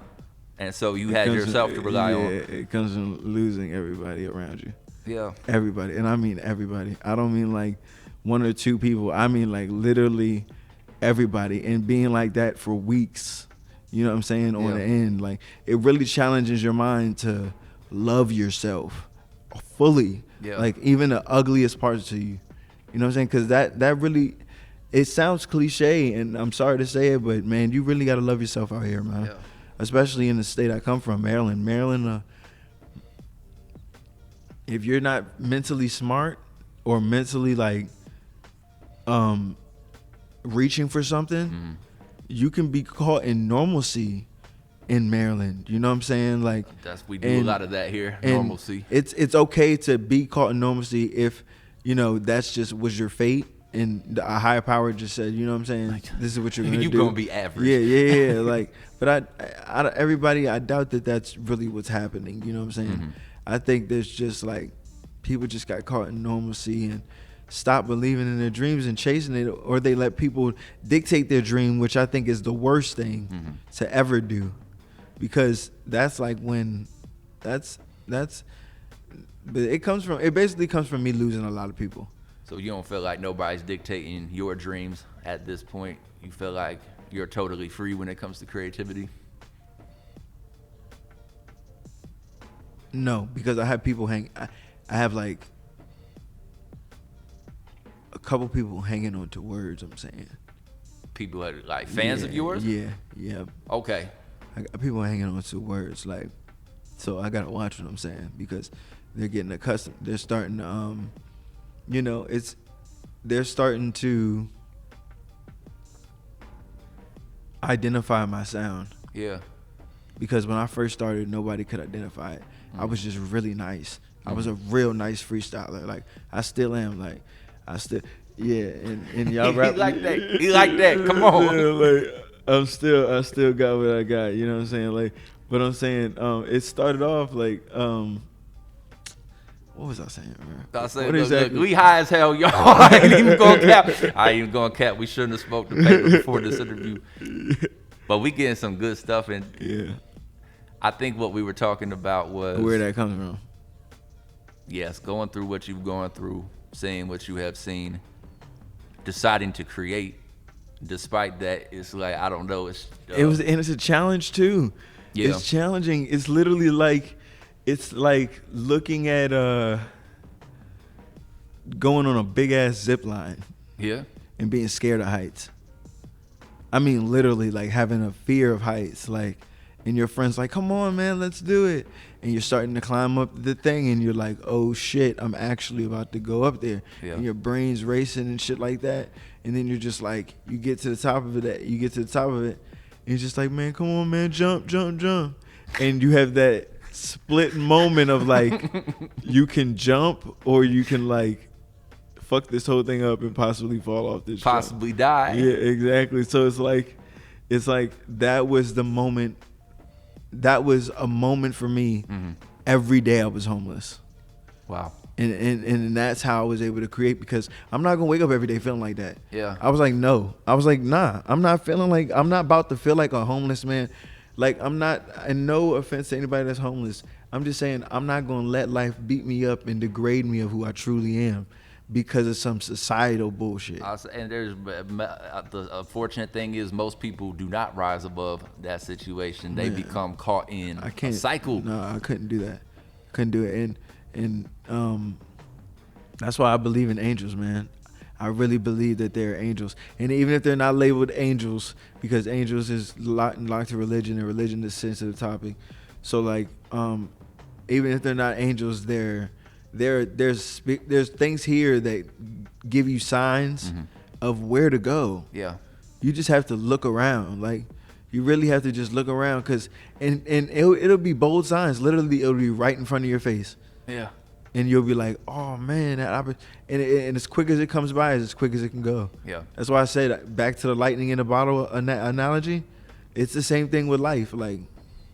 And so you had yourself to rely on. Yeah, it comes from losing everybody around you. Yeah. Everybody. And I mean everybody. I don't mean like one or two people. I mean like literally everybody. And being like that for weeks, you know what I'm saying, on the end. Like, it really challenges your mind to love yourself fully. Yeah. Like, even the ugliest parts to you. You know what I'm saying? Because that really, it sounds cliche, and I'm sorry to say it, but man, you really got to love yourself out here, man. Yeah. Especially in the state I come from, Maryland. Maryland, if you're not mentally smart or mentally like reaching for something, you can be caught in normalcy in Maryland. You know what I'm saying? Like, we do a lot of that here. Normalcy. It's okay to be caught in normalcy if, you know, that's just was your fate, and a higher power just said, you know what I'm saying, like, this is what you're gonna do. You're gonna be average. Yeah. Like, but I doubt that that's really what's happening. You know what I'm saying? I think there's just like people just got caught in normalcy and stop believing in their dreams and chasing it, or they let people dictate their dream, which I think is the worst thing to ever do. Because that's like when but it basically comes from me losing a lot of people. So you don't feel like nobody's dictating your dreams at this point? you feel like you're totally free when it comes to creativity? No, because I have people I have like a couple people hanging on to words. I'm saying People are like fans of yours? Yeah. Okay. I got people hanging on to words, like, so I gotta watch what I'm saying because they're getting accustomed. They're starting to, they're starting to identify my sound. Yeah. Because when I first started, nobody could identify it. I was just really nice. I was a real nice freestyler. Like, I still am. Like, and y'all rap. He like that. He like that. Come on. Yeah, like, I still got what I got. You know what I'm saying? Like, but I'm saying, it started off like, what was I saying, bro? I said, look, we high as hell, y'all. I ain't even gonna cap. We shouldn't have smoked the paper before this interview. But we getting some good stuff, and yeah, I think what we were talking about was where that comes from. Yes, going through what you've gone through, seeing what you have seen, deciding to create. Despite that, it's like, I don't know. It's a challenge too. Yeah. It's challenging. It's literally like, it's like looking at going on a big ass zip line. Yeah. And being scared of heights. I mean, literally, like having a fear of heights. Like, and your friend's like, "Come on, man, let's do it." And you're starting to climb up the thing, and you're like, "Oh shit, I'm actually about to go up there." Yeah. And your brain's racing and shit like that. And then you're just like, you get to the top of it. You get to the top of it, and you're just like, "Man, come on, man, jump, jump, jump." And you have that split moment of like, you can jump or you can like fuck this whole thing up and possibly fall off this possibly jump. Die. Yeah, exactly. So it's like that was the moment. That was a moment for me. Mm-hmm. Every day I was homeless. Wow. And that's how I was able to create, because I'm not gonna wake up every day feeling like that. Yeah. I was like, no. I was like, nah. I'm not about to feel like a homeless man. Like, I'm not, and no offense to anybody that's homeless. I'm just saying, I'm not gonna let life beat me up and degrade me of who I truly am because of some societal bullshit. And there's the unfortunate thing is, most people do not rise above that situation. They become caught in a cycle. No, I couldn't do that. Couldn't do it. And that's why I believe in angels, man. I really believe that they're angels. And even if they're not labeled angels, because angels is locked to religion, and religion is a sensitive topic. So like, even if they're not angels, there's things here that give you signs of where to go. Yeah. You just have to look around. Like, you really have to just look around, because and it'll be bold signs. Literally, it'll be right in front of your face. Yeah. And you'll be like, oh man, and as quick as it comes by, is as quick as it can go. Yeah. That's why I said, back to the lightning in a bottle analogy. It's the same thing with life. Like,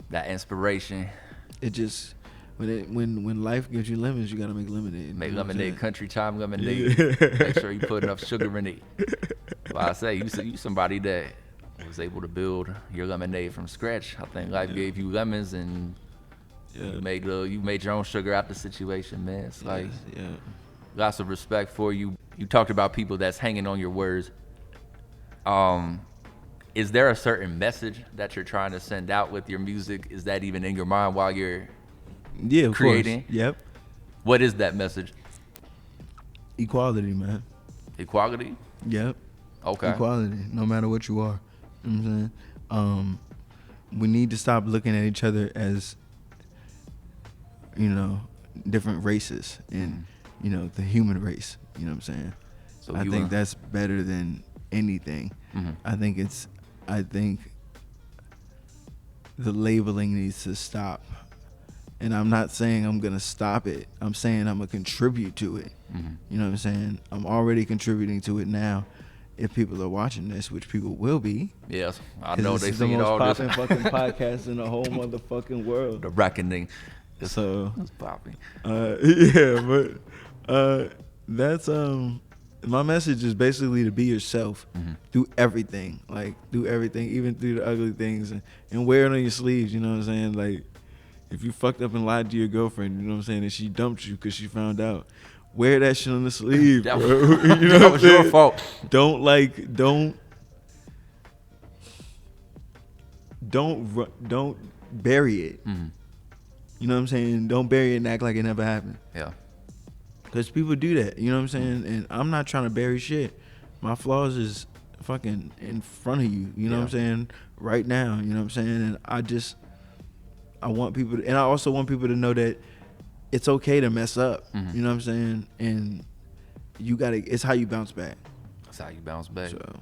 that inspiration. It just, when life gives you lemons, you gotta make lemonade. Make lemonade, country time lemonade. Make sure you put enough sugar in it. Well, I say, you somebody that was able to build your lemonade from scratch. I think life gave you lemons, and you made your own sugar out the situation, man. It's like, lots of respect for you. You talked about people that's hanging on your words. Is there a certain message that you're trying to send out with your music? Is that even in your mind while you're creating? Course. Yep. What is that message? Equality, man. Equality? Yep. Okay. Equality, no matter what you are. You know what I'm saying? We need to stop looking at each other as, different races and, the human race. You know what I'm saying? So I think that's better than anything. Mm-hmm. I think the labeling needs to stop. And I'm not saying I'm going to stop it. I'm saying I'm going to contribute to it. Mm-hmm. You know what I'm saying? I'm already contributing to it now. If people are watching this, which people will be. Yes, I know they see the all most this. popping fucking podcast in the whole motherfucking world. The reckoning. It's popping. That's my message is basically to be yourself. Mm-hmm. Do everything, even through the ugly things, and wear it on your sleeves. You know what I'm saying? Like, if you fucked up and lied to your girlfriend, you know what I'm saying, and she dumped you because she found out, wear that shit on the sleeve, bro. That was your fault. Don't don't bury it. Mm-hmm. You know what I'm saying? Don't bury it and act like it never happened. Yeah. Because people do that. You know what I'm saying? And I'm not trying to bury shit. My flaws is fucking in front of you. You know what I'm saying? Right now. You know what I'm saying? And I want people to, and I also want people to know that it's okay to mess up. Mm-hmm. You know what I'm saying? And you gotta, it's how you bounce back. That's how you bounce back. So,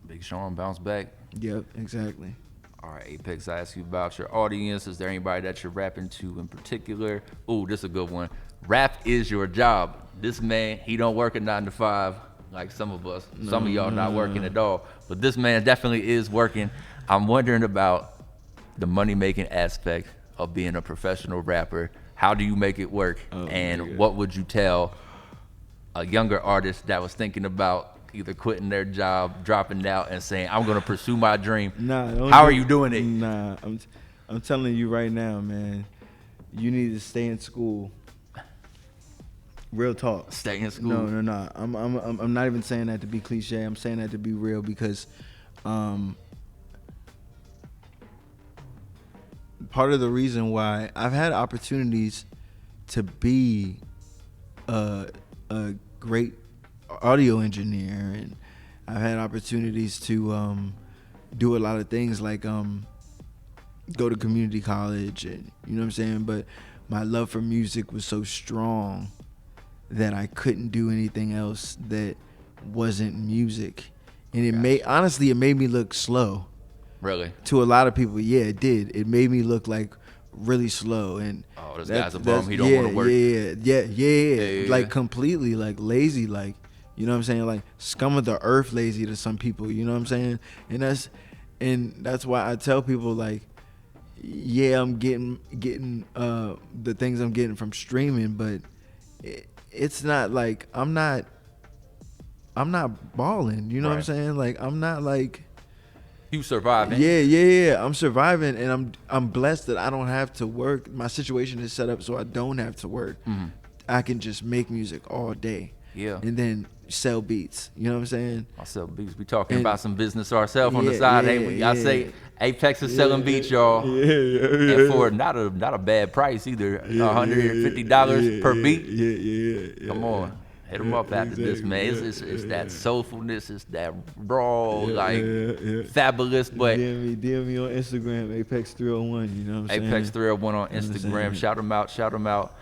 Big Sean bounce back. yep, exactly. All right, Apecks, I ask you about your audience. Is there anybody that you're rapping to in particular? Ooh, this is a good one. Rap is your job. This man, he don't work a 9 to 5 like some of us. Some of y'all not working at all. But this man definitely is working. I'm wondering about the money-making aspect of being a professional rapper. How do you make it work? And what would you tell a younger artist that was thinking about either quitting their job, dropping out, and saying, I'm going to pursue my dream? How are you doing it? Nah, I'm telling you right now, man. You need to stay in school. Real talk. Stay in school. No. I'm not even saying that to be cliche. I'm saying that to be real because part of the reason why I've had opportunities to be a great audio engineer, and I've had opportunities to do a lot of things like go to community college, and you know what I'm saying, but my love for music was so strong that I couldn't do anything else that wasn't music. And it made me look slow. Really? To a lot of people, yeah, it did. It made me look like really slow. And this guy's a bum. He don't want to work. Yeah. Like completely like lazy, like, you know what I'm saying? Like scum of the earth lazy to some people, you know what I'm saying? And that's why I tell people, like, yeah, I'm getting the things I'm getting from streaming, but it's not like I'm not balling, you know what I'm saying? Like I'm not like, you surviving. Yeah. I'm surviving, and I'm blessed that I don't have to work. My situation is set up so I don't have to work. Mm-hmm. I can just make music all day. Yeah. And then sell beats. You know what I'm saying? I sell beats. We talking about some business ourselves on the side. I say Apecks is selling beats, y'all. And for not a bad price either. $150 per beat. Yeah. Come on. Hit them up after this, man. It's that soulfulness. It's that raw, fabulous. But DM me on Instagram, Apecks301. You know what I'm saying? Apecks301 on Instagram. Shout him out.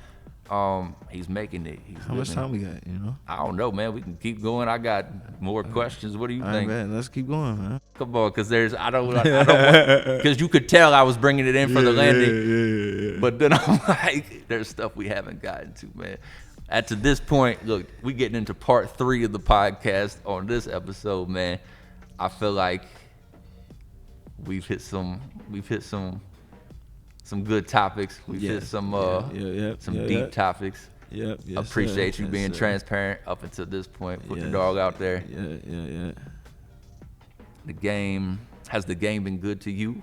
He's making it. How much time we got? You know? I don't know, man. We can keep going. I got more questions. What do you think? Man, let's keep going, man. Come on, because I don't want, because you could tell I was bringing it in for the landing. Yeah. But then I'm like, there's stuff we haven't gotten to, man. To this point, look, we getting into part 3 of the podcast on this episode, man. I feel like we've hit some good topics. We've hit some deep topics. Yep. Appreciate you being transparent up until this point. Put the dog out there. Yeah. Has the game been good to you?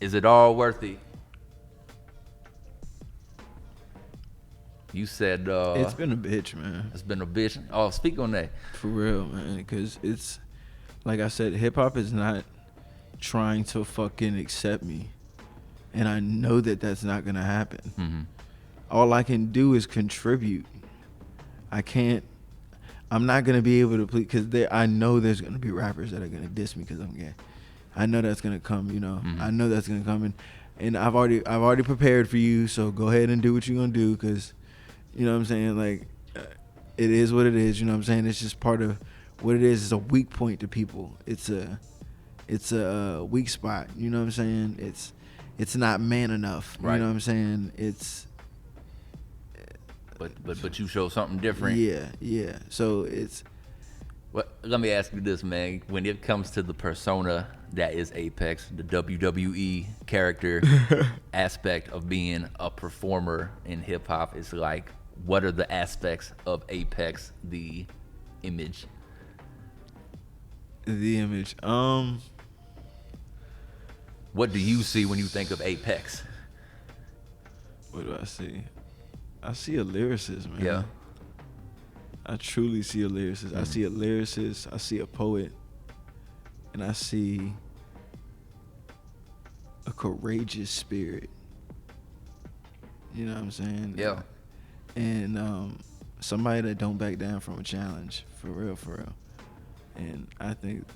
Is it all worth it? You said it's been a bitch, man. It's been a bitch. Oh, speak on that. For real, man. Because it's like I said, hip hop is not trying to fucking accept me, and I know that that's not gonna happen. Mm-hmm. All I can do is contribute. I'm not gonna be able to please, because I know there's gonna be rappers that are gonna diss me because I'm gay. I know that's gonna come, you know. Mm-hmm. I know that's gonna come, and I've already prepared for you. So go ahead and do what you're gonna do, because you know what I'm saying. Like, it is what it is. You know what I'm saying. It's just part of what it is. It's a weak point to people. It's a weak spot. You know what I'm saying. It's not man enough. Right. You know what I'm saying. It's. But you show something different. Yeah. So it's. Well, let me ask you this, man. When it comes to the persona that is Apecks, the WWE character aspect of being a performer in hip hop, it's like, what are the aspects of Apecks, the image? The image. What do you see when you think of Apecks? What do I see? I see a lyricist, man. Yeah. I truly see a lyricist. I see a lyricist. I see a poet. and I see a courageous spirit. You know what I'm saying? Yeah. And somebody that don't back down from a challenge, for real. And I think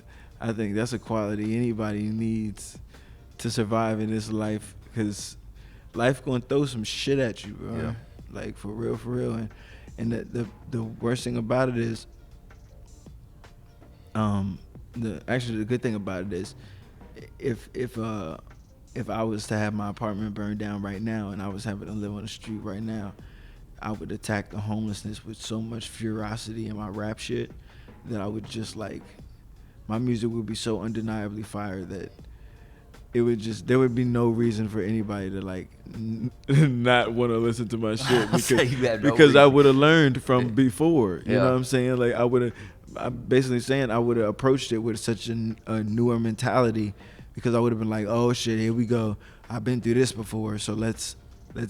that's a quality anybody needs to survive in this life, because life gonna throw some shit at you, bro. Yeah. Like for real. And the worst thing about it is, the good thing about it is, if I was to have my apartment burned down right now and I was having to live on the street right now, I would attack the homelessness with so much ferocity in my rap shit that I would just like, my music would be so undeniably fire that there would be no reason for anybody to like not want to listen to my shit, because I would have learned from before. You know what I'm saying? Like I'm basically saying I would have approached it with such a newer mentality, because I would have been like, oh shit, here we go. I've been through this before, so let's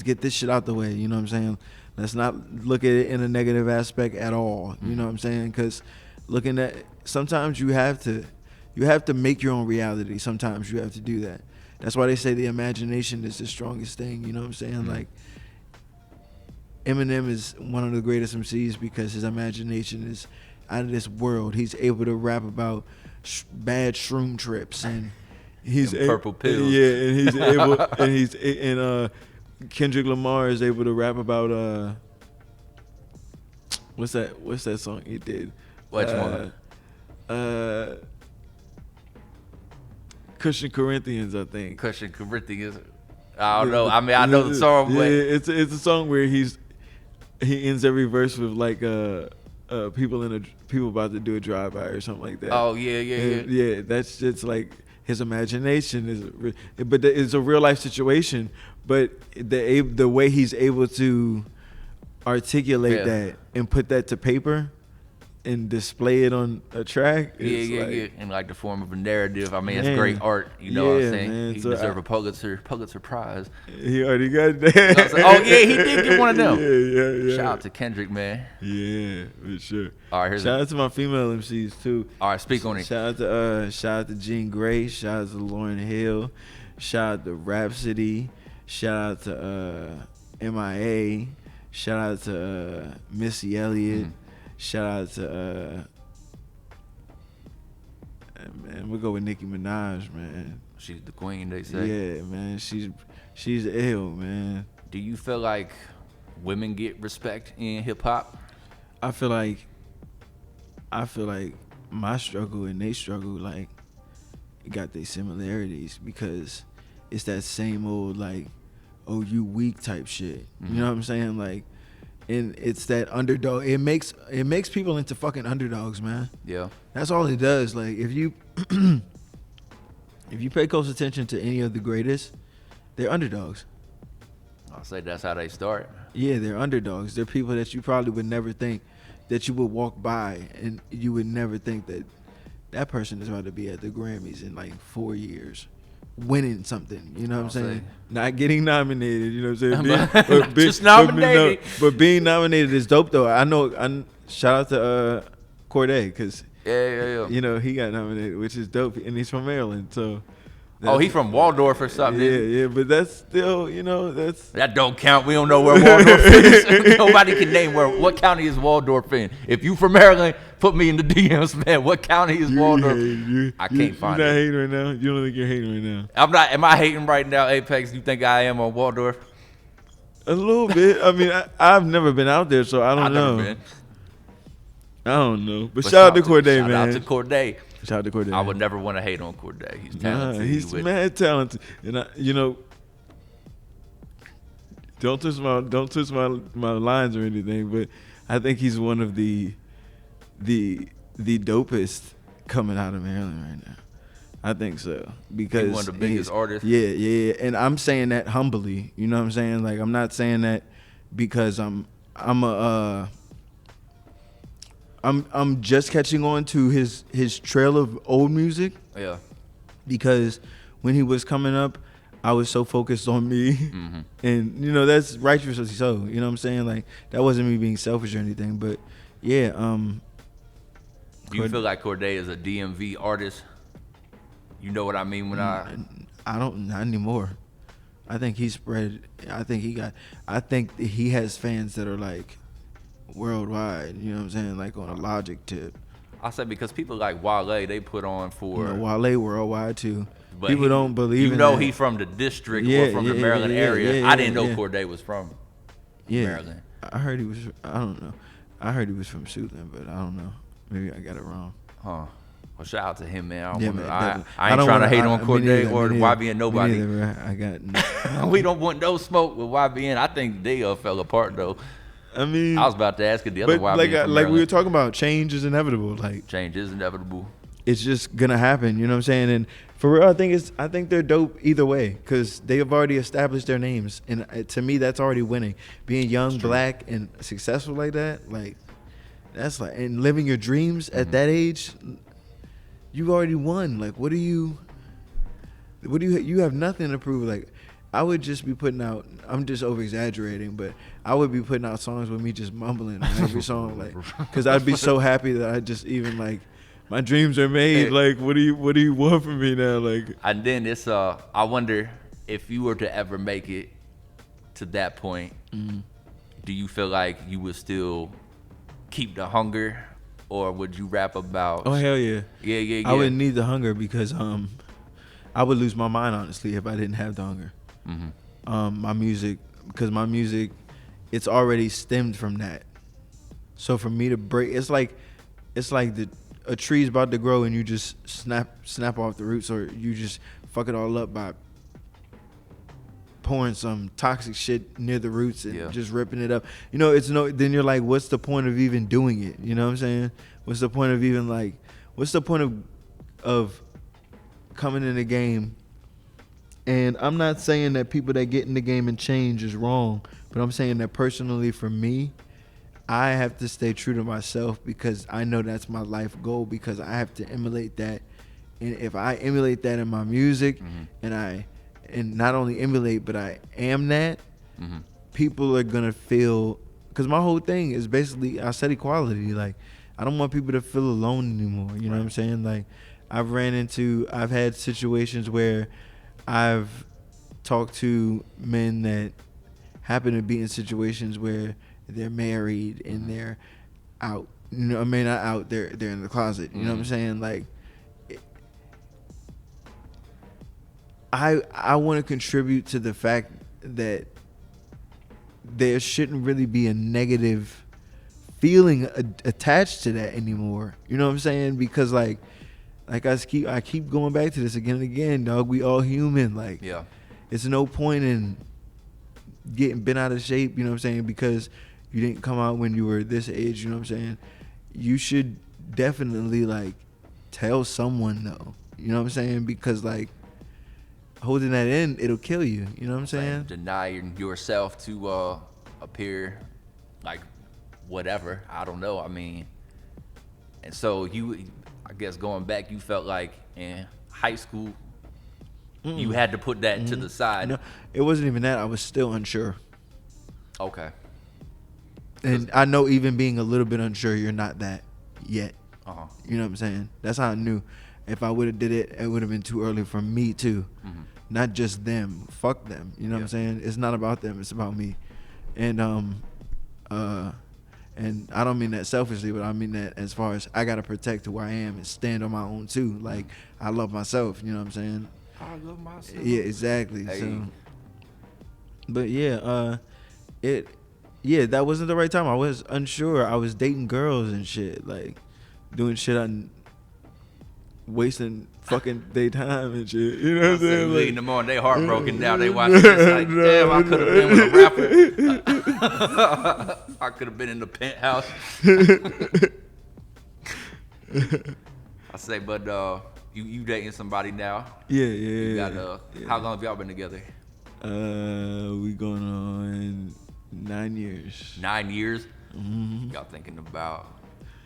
get this shit out the way. You know what I'm saying? Let's not look at it in a negative aspect at all. You know what I'm saying? Because looking at, sometimes you have to make your own reality. Sometimes you have to do that. That's why they say the imagination is the strongest thing. You know what I'm saying? Like, Eminem is one of the greatest MCs because his imagination is out of this world. He's able to rap about bad shroom trips, and he's purple pills. Yeah, and he's able, and Kendrick Lamar is able to rap about what's that song he did? Which one? Cushion Corinthians, I think. Cushion Corinthians. I don't know. I mean, I know the song, but it's a song where he ends every verse with like people about to do a drive-by or something like that. Oh yeah. That's just like his imagination is, but it's a real life situation. But the way he's able to articulate that and put that to paper and display it on a track. Yeah. In like the form of a narrative. I mean, it's great art. You know what I'm saying? Man. He deserves a Pulitzer Prize. He already got that. Oh yeah, he did get one of them. Yeah. Shout out to Kendrick, man. Yeah, for sure. All right, shout out to my female MCs too. All right, speak on it. Shout out to Jean Grace. Shout out to Lauryn Hill. Shout out to Rhapsody. Shout out to MIA. Shout out to Missy Elliott. Shout out to man, we'll go with Nicki Minaj, man. She's the queen, they say. Yeah, man. She's ill, man. Do you feel like women get respect in hip hop? I feel like my struggle and they struggle like got their similarities, because it's that same old like, oh, you weak type shit. You know what I'm saying? Like, and it's that underdog. It makes people into fucking underdogs, man. Yeah. That's all it does. Like, if you pay close attention to any of the greatest, they're underdogs. I'll say that's how they start. Yeah, they're underdogs. They're people that you probably would never think that you would walk by, and you would never think that person is about to be at the Grammys in like 4 years, winning something. You know what I'm saying? Not getting nominated. You know what I'm saying? Just nominated. But being nominated is dope though. I shout out to Corday, because you know, he got nominated, which is dope, and he's from Maryland, so. He's from Waldorf or something. Yeah, but that's still, you know, that don't count. We don't know where Waldorf is. Nobody can name what county is Waldorf in. If you from Maryland, put me in the DMs, man. What county is Waldorf? I can't find it. You're not hating right now. You don't think you're hating right now? I'm not. Am I hating right now, Apecks? You think I am on Waldorf? A little bit. I mean, I've never been out there, so I don't know. Never been. I don't know. But shout out to Corday, man. Shout out to Corday. Shout out to Corday. I would never want to hate on Corday. He's talented. He's mad talented, and you know, don't twist my lines or anything, but I think he's one of the dopest coming out of Maryland right now. I think so, because he's one of the biggest artists. Yeah, and I'm saying that humbly. You know what I'm saying? Like, I'm not saying that because I'm just catching on to his trail of old music. Yeah. Because when he was coming up, I was so focused on me. Mm-hmm. And, you know, that's righteously so. You know what I'm saying? Like, that wasn't me being selfish or anything. But, yeah. Do you feel like Corday is a DMV artist? You know what I mean when I not anymore. I think he spread. I think he has fans that are like worldwide. You know what I'm saying? Like on a Logic tip. I say because people like Wale, they put on for. You know, Wale worldwide too. But People don't believe. You in know that. he from the district or from the Maryland area. I didn't know Corday was from Maryland. I heard he was. I don't know. I heard he was from Suitland, but I don't know. Maybe I got it wrong. Huh. Well, shout out to him, man. I I ain't trying to hate on Corday or YBN nobody. Me neither, I got. We don't want no smoke with YBN. I think they fell apart though. I mean, I was about to ask you the other YBN. Like we were talking about, change is inevitable. Like change is inevitable. It's just gonna happen. You know what I'm saying? And for real, I think they're dope either way because they have already established their names, and to me, that's already winning. Being young, black, and successful like that, like that's like, and living your dreams at that age. You already won. Like, what do you have nothing to prove. Like, I would just be putting out, I'm just over exaggerating, but I would be putting out songs with me just mumbling on every song. Like, cause I'd be so happy that I just even like, my dreams are made. Like, what do you want from me now? Like, and then it's, I wonder if you were to ever make it to that point, do you feel like you would still keep the hunger? Or would you rap about? Oh hell yeah! Yeah. I would need the hunger because I would lose my mind honestly if I didn't have the hunger. My music, it's already stemmed from that. So for me to break, it's like a tree's about to grow and you just snap off the roots, or you just fuck it all up by pouring some toxic shit near the roots and just ripping it up. You know, then you're like, what's the point of even doing it? You know what I'm saying? What's the point of coming in the game? And I'm not saying that people that get in the game and change is wrong, but I'm saying that personally for me, I have to stay true to myself because I know that's my life goal, because I have to emulate that. And if I emulate that in my music and not only emulate, but I am that, people are going to feel, because my whole thing is basically, I said equality. Like, I don't want people to feel alone anymore. You know what I'm saying? Like, I've had situations where I've talked to men that happen to be in situations where they're married and they're out. You know, I mean, not out, they're in the closet. You know what I'm saying? Like, I want to contribute to the fact that there shouldn't really be a negative feeling attached to that anymore. You know what I'm saying? Because like I keep going back to this again and again, dog. We all human. Like, it's no point in getting bent out of shape. You know what I'm saying? Because you didn't come out when you were this age. You know what I'm saying? You should definitely like tell someone though. You know what I'm saying? Because like, holding that in, it'll kill you. You know what I'm saying? Denying yourself to appear like whatever. I don't know. I mean, and so I guess going back, you felt like in high school, you had to put that to the side. No, it wasn't even that. I was still unsure. Okay. And I know even being a little bit unsure, you're not that yet. You know what I'm saying? That's how I knew. If I would have did it, it would have been too early for me too. Not just them. Fuck them. You know what I'm saying? It's not about them. It's about me. And and I don't mean that selfishly, but I mean that as far as I gotta protect who I am and stand on my own too. Like, I love myself. You know what I'm saying? I love myself. Yeah, exactly. Hey. So, but that wasn't the right time. I was unsure. I was dating girls and shit, like doing shit on wasting fucking their time and shit. You know what I'm saying? Leading them on, they heartbroken now. They watching this like, damn, I could have been with a rapper. I could have been in the penthouse. I say, but you dating somebody now? Yeah. You got how long have y'all been together? We going on 9 years. 9 years? Y'all thinking about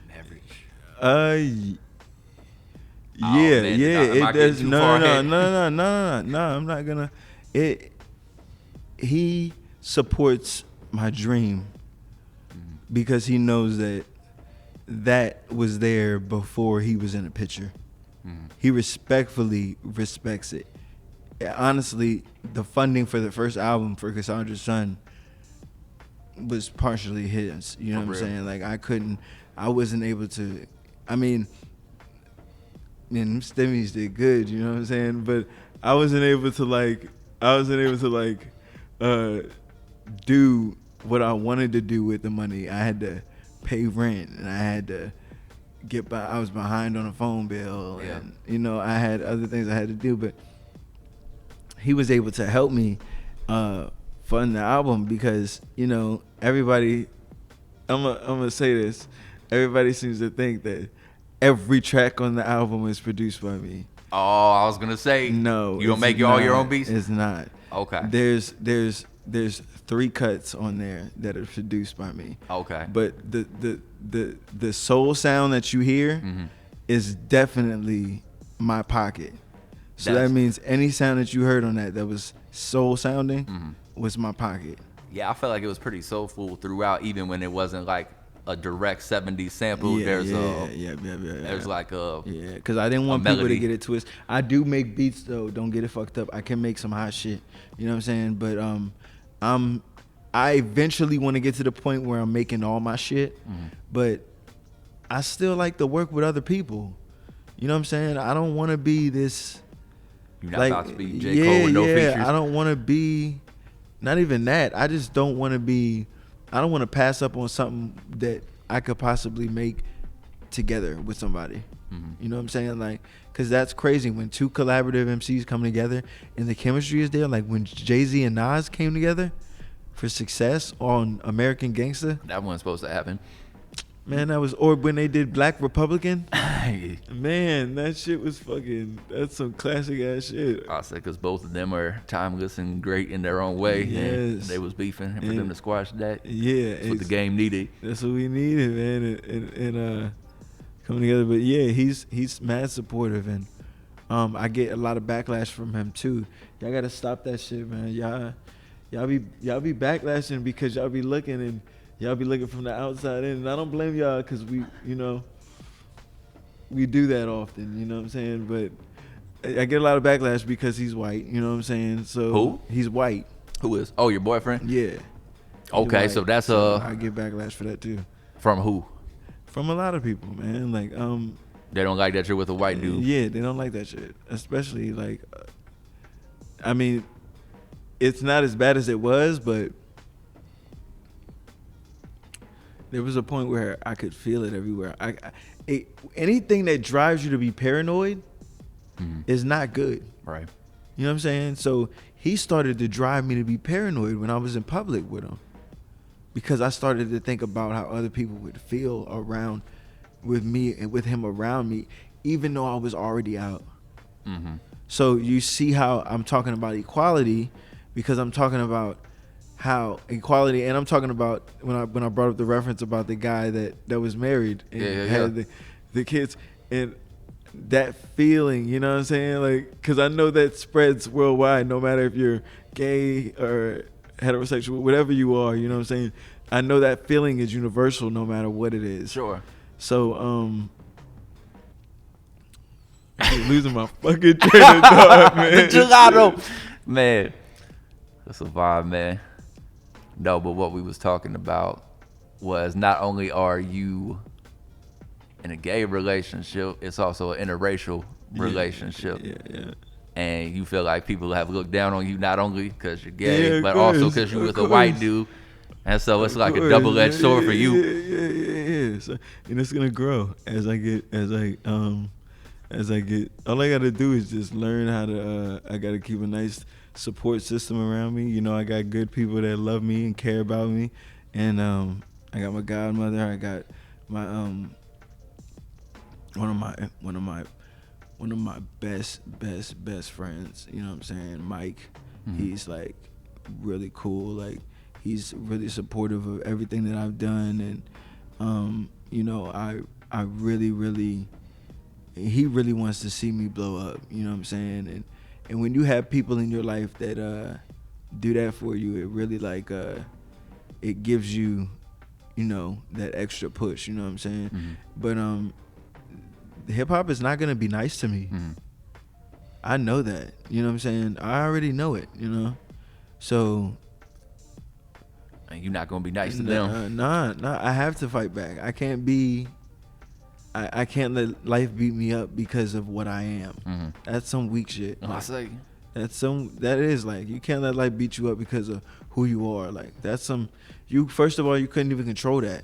marriage? It does. No. I'm not gonna. He supports my dream because he knows that was there before he was in the picture. He respectfully respects it. Honestly, the funding for the first album for Cassandra's son was partially his. You know what I'm saying? Like I wasn't able to. I mean, them stimmies did good. You know what I'm saying? But I wasn't able to do what I wanted to do with the money. I had to pay rent, and I had to get by. I was behind on a phone bill, and I had other things I had to do. But he was able to help me fund the album because everybody. I'm gonna say this. Everybody seems to think that every track on the album is produced by me. Oh, I was gonna say no. You don't make all your own beats? It's not. Okay. There's 3 cuts on there that are produced by me. Okay. But the soul sound that you hear is definitely my pocket. So that means any sound that you heard on that was soul sounding was my pocket. Yeah, I felt like it was pretty soulful throughout, even when it wasn't like a direct 70s sample. There's like a because I didn't want people to get it twisted. I do make beats though. Don't get it fucked up. I can make some hot shit. You know what I'm saying? But I eventually want to get to the point where I'm making all my shit, but I still like to work with other people. You know what I'm saying? I don't want to be this. You're not about to be J. Cole with no features. I don't want to be. Not even that. I just don't want to be. I don't want to pass up on something that I could possibly make together with somebody. You know what I'm saying? Like, cause that's crazy when 2 collaborative MCs come together and the chemistry is there. Like when Jay-Z and Nas came together for Success on American Gangster. That wasn't supposed to happen. Man, or when they did Black Republican. Man, that shit was that's some classic ass shit. I said, because both of them are timeless and great in their own way. Yes. And they was beefing, and for them to squash that, that's what the game needed. That's what we needed, man, and coming together. But yeah, he's mad supportive, and I get a lot of backlash from him too. Y'all gotta stop that shit, man. Y'all be backlashing because y'all be looking from the outside in, and I don't blame y'all because we do that often, you know what I'm saying? But I get a lot of backlash because he's white, you know what I'm saying? So who? He's white. Who is? Oh, your boyfriend? Yeah. Okay, so that's I get backlash for that too. From who? From a lot of people, man. Like they don't like that you're with a white dude. Yeah, they don't like that shit. Especially like I mean, it's not as bad as it was, but there was a point where I could feel it everywhere. Anything that drives you to be paranoid is not good. Right. You know what I'm saying? So he started to drive me to be paranoid when I was in public with him, because I started to think about how other people would feel around with me and with him around me, even though I was already out. So you see how I'm talking about equality, because I'm talking about how equality, and I'm talking about when I brought up the reference about the guy that was married and had the kids, and that feeling, you know what I'm saying? Like, because I know that spreads worldwide, no matter if you're gay or heterosexual, whatever you are, you know what I'm saying? I know that feeling is universal no matter what it is. Sure. So, I'm losing my fucking train of thought, man. The gelato. Man, that's a vibe, man. No, but what we was talking about was not only are you in a gay relationship, it's also an interracial relationship. Yeah. And you feel like people have looked down on you not only because you're gay, but course, also because you're with a white dude. And so it's like a double-edged sword for you. Yeah. So, and it's gonna grow as I get. All I gotta do is just learn how to. I gotta keep a nice support system around me. You know, I got good people that love me and care about me, and I got my godmother. I got my one of my best friends. You know what I'm saying, Mike. He's like really cool. Like, he's really supportive of everything that I've done, and you know, I really he really wants to see me blow up. You know what I'm saying? And when you have people in your life that do that for you, it really like it gives you, you know, that extra push. You know what I'm saying? But hip hop is not gonna be nice to me. I know that. You know what I'm saying? I already know it. You know, so. And you're not gonna be nice to them. Nah. I have to fight back. I can't be. I can't let life beat me up because of what I am. That's some weak shit. I say. That is like, you can't let life beat you up because of who you are. Like, that's some, you, first of all, you couldn't even control that.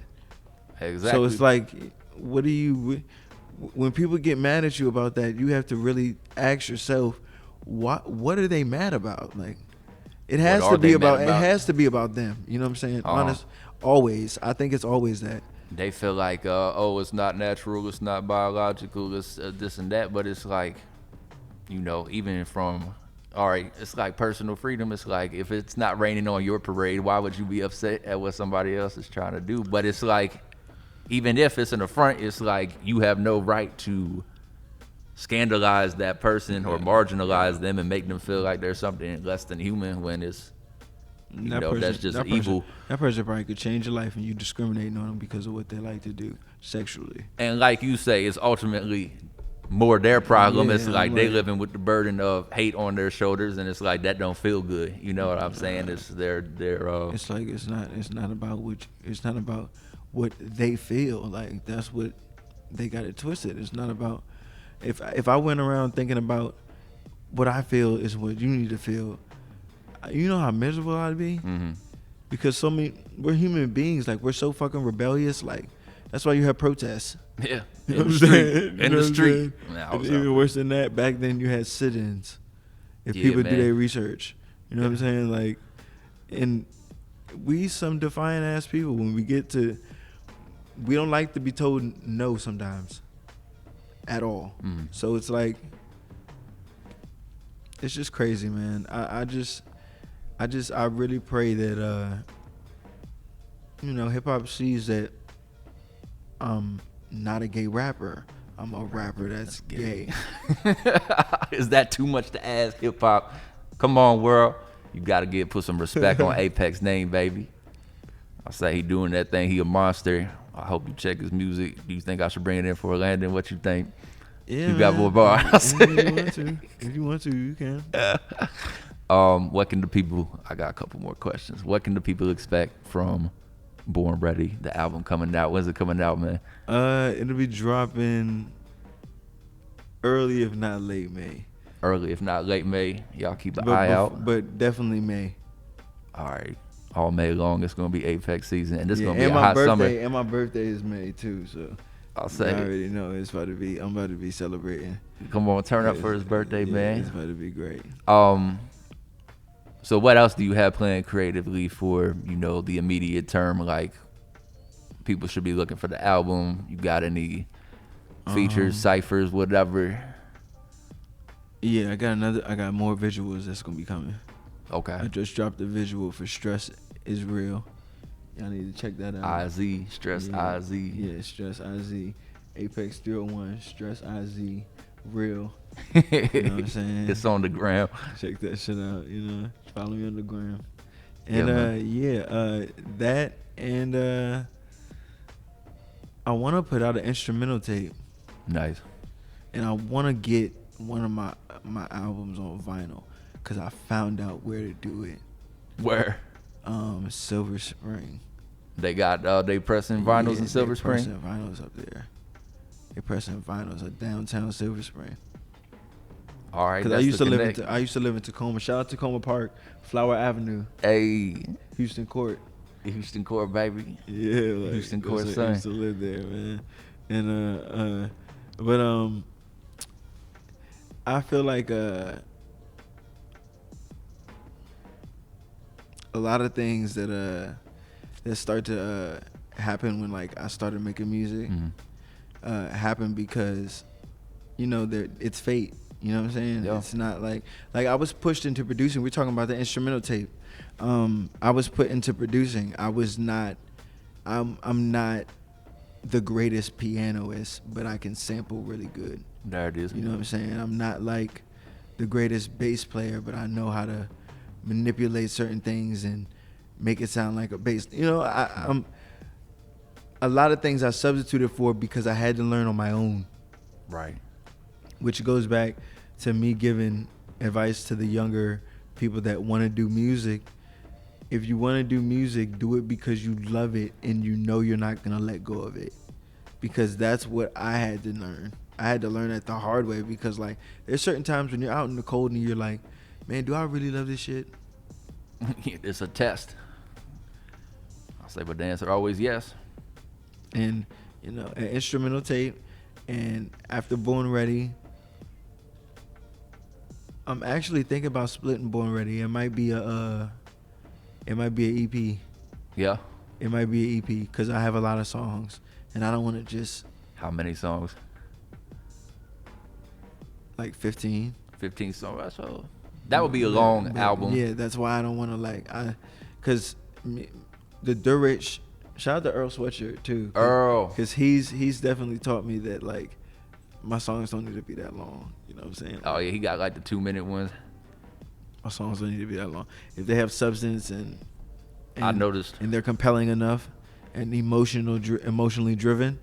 Exactly. So it's like, what do you, when people get mad at you about that, you have to really ask yourself, what are they mad about? Like, it has to be about, it has to be about them. You know what I'm saying? Honest, always. I think it's always that. They feel like, oh, it's not natural, it's not biological, it's this and that, but it's like, you know, even from, all right, it's like personal freedom. It's like, if it's not raining on your parade, why would you be upset at what somebody else is trying to do? But it's like, even if it's an affront, it's like you have no right to scandalize that person or marginalize them and make them feel like they're something less than human when it's, you know, that's just evil. That person probably could change your life and you discriminating on them because of what they like to do sexually. And like you say, it's ultimately more their problem. It's like they living with the burden of hate on their shoulders, and it's like that don't feel good. You know what I'm saying? It's their it's like it's not about what they feel. Like, that's what they got it twisted. It's not about, if I went around thinking about what I feel is what you need to feel, you know how miserable I'd be? Because we're human beings. Like, we're so fucking rebellious. Like, that's why you have protests. Yeah, in the street. In the street. Even worse than that, back then you had sit-ins. If people do their research, you know what I'm saying? Like, and we some defiant ass people. When we get to, we don't like to be told no sometimes, at all. So it's like, it's just crazy, man. I really pray that you know, hip hop sees that I'm not a gay rapper. I'm a rapper that's gay. Is that too much to ask, hip hop? Come on, world. You gotta put some respect on Apecks' name, baby. I say he doing that thing. He a monster. I hope you check his music. Do you think I should bring it in for Landon? What you think? Yeah, you got more bars. If you want to, you can. What can the people? I got a couple more questions. What can the people expect from Born Ready, the album coming out? When's it coming out, man? It'll be dropping early, if not late May. Early, if not late May. Y'all keep an eye out. But definitely May. All right. All May long, it's gonna be Apecks season, and this gonna be a hot summer. And my birthday is May too, so I'll say. I already know it's about to be. I'm about to be celebrating. Come on, turn up for his birthday, man. It's about to be great. So what else do you have planned creatively for, you know, the immediate term? Like, people should be looking for the album. You got any features, ciphers, whatever? Yeah, I got more visuals that's gonna be coming. Okay. I just dropped the visual for Stress Is Real. Y'all need to check that out. IZ, Stress IZ. Yeah, Stress IZ. Apecks 301, Stress IZ, Real. You know what I'm saying? It's on the gram. Check that shit out, you know. Follow me on the gram. And that, and I want to put out an instrumental tape. Nice. And I want to get one of my albums on vinyl, because I found out where to do it. Where? Silver Spring. They got they pressing vinyls in Silver Spring? They pressing vinyls up there. They pressing vinyls at downtown Silver Spring. All right. Because I used to live in Tacoma. Shout out Tacoma Park, Flower Avenue. Hey. Houston Court. Houston Court, baby. Yeah, like, Houston Court, son. I used to live there, man. And but I feel like a lot of things that start to happen when, like, I started making music happen because, you know, it's fate. You know what I'm saying? Yeah. It's not like I was pushed into producing. We're talking about the instrumental tape. I was put into producing. I'm not the greatest pianist, but I can sample really good. There it is. You know what I'm saying? I'm not like the greatest bass player, but I know how to manipulate certain things and make it sound like a bass. You know, I'm a lot of things I substituted for because I had to learn on my own. Right. Which goes back to me giving advice to the younger people that want to do music. If you want to do music, do it because you love it and you know you're not going to let go of it. Because that's what I had to learn. I had to learn that the hard way, because like there's certain times when you're out in the cold and you're like, man, do I really love this shit? It's a test. I'll say, but the answer always yes. And, you know, an instrumental tape, and after Born Ready, I'm actually thinking about splitting Born Ready. It might be an EP. Yeah. It might be an EP because I have a lot of songs, and I don't want to just. How many songs? Like 15. 15 songs. So that would be a long album. Yeah, that's why I don't want to because the Durrich. Shout out to Earl Sweatshirt too. Earl. Because he's definitely taught me that like my songs don't need to be that long. You know what I'm saying? Like, Oh yeah, he got like the 2-minute ones. my songs don't need to be that long. If they have substance and I noticed. and they're compelling enough and emotionally driven,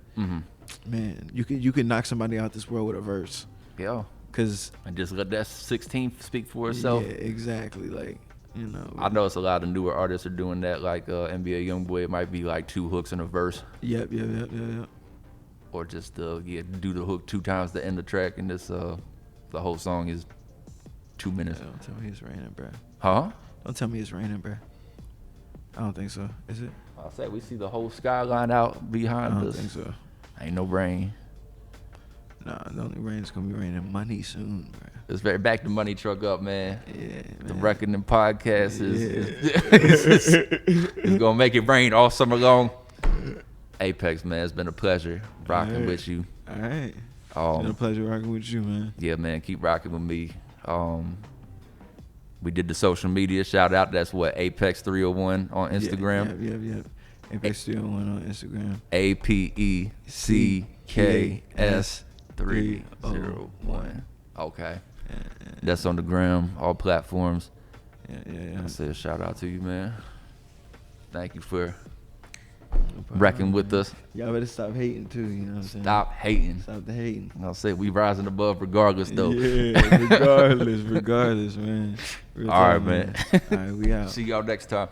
man, you can knock somebody out this world with a verse. Yeah. Cause And just let that 16 speak for itself. yeah, exactly. Like, you know, I noticed a lot of newer artists are doing that. Like NBA Youngboy, it might be like 2 hooks in a verse, Yep. or just do the hook 2 times to end the track, and this the whole song is 2 minutes. Don't tell me it's raining, bro. Huh? Don't tell me it's raining, bro. I don't think so. Is it? I said we see the whole skyline out I behind don't us. think so. Ain't no rain. Nah, the only rain is gonna be raining money soon, bro. It's very back the money truck up, man. Yeah, The man. Reckoning podcast is gonna make it rain all summer long. Apecks, man, it's been a pleasure rocking Alright. with you. All right. It's been a pleasure rocking with you, man. Yeah, man, keep rocking with me. We did the social media shout out. That's what Apecks 301 on Instagram. Yep. Apecks 301 on Instagram. APECKS 301. Okay. That's on the gram, all platforms. Yeah. I said shout out to you, man. Thank you for wrecking with us. Y'all better stop hating too. You know what I'm saying? Stop hating. Stop the hating. I'll say we rising above regardless, though. Yeah, regardless, man. Real All right, talk, man. All right, we out. See y'all next time.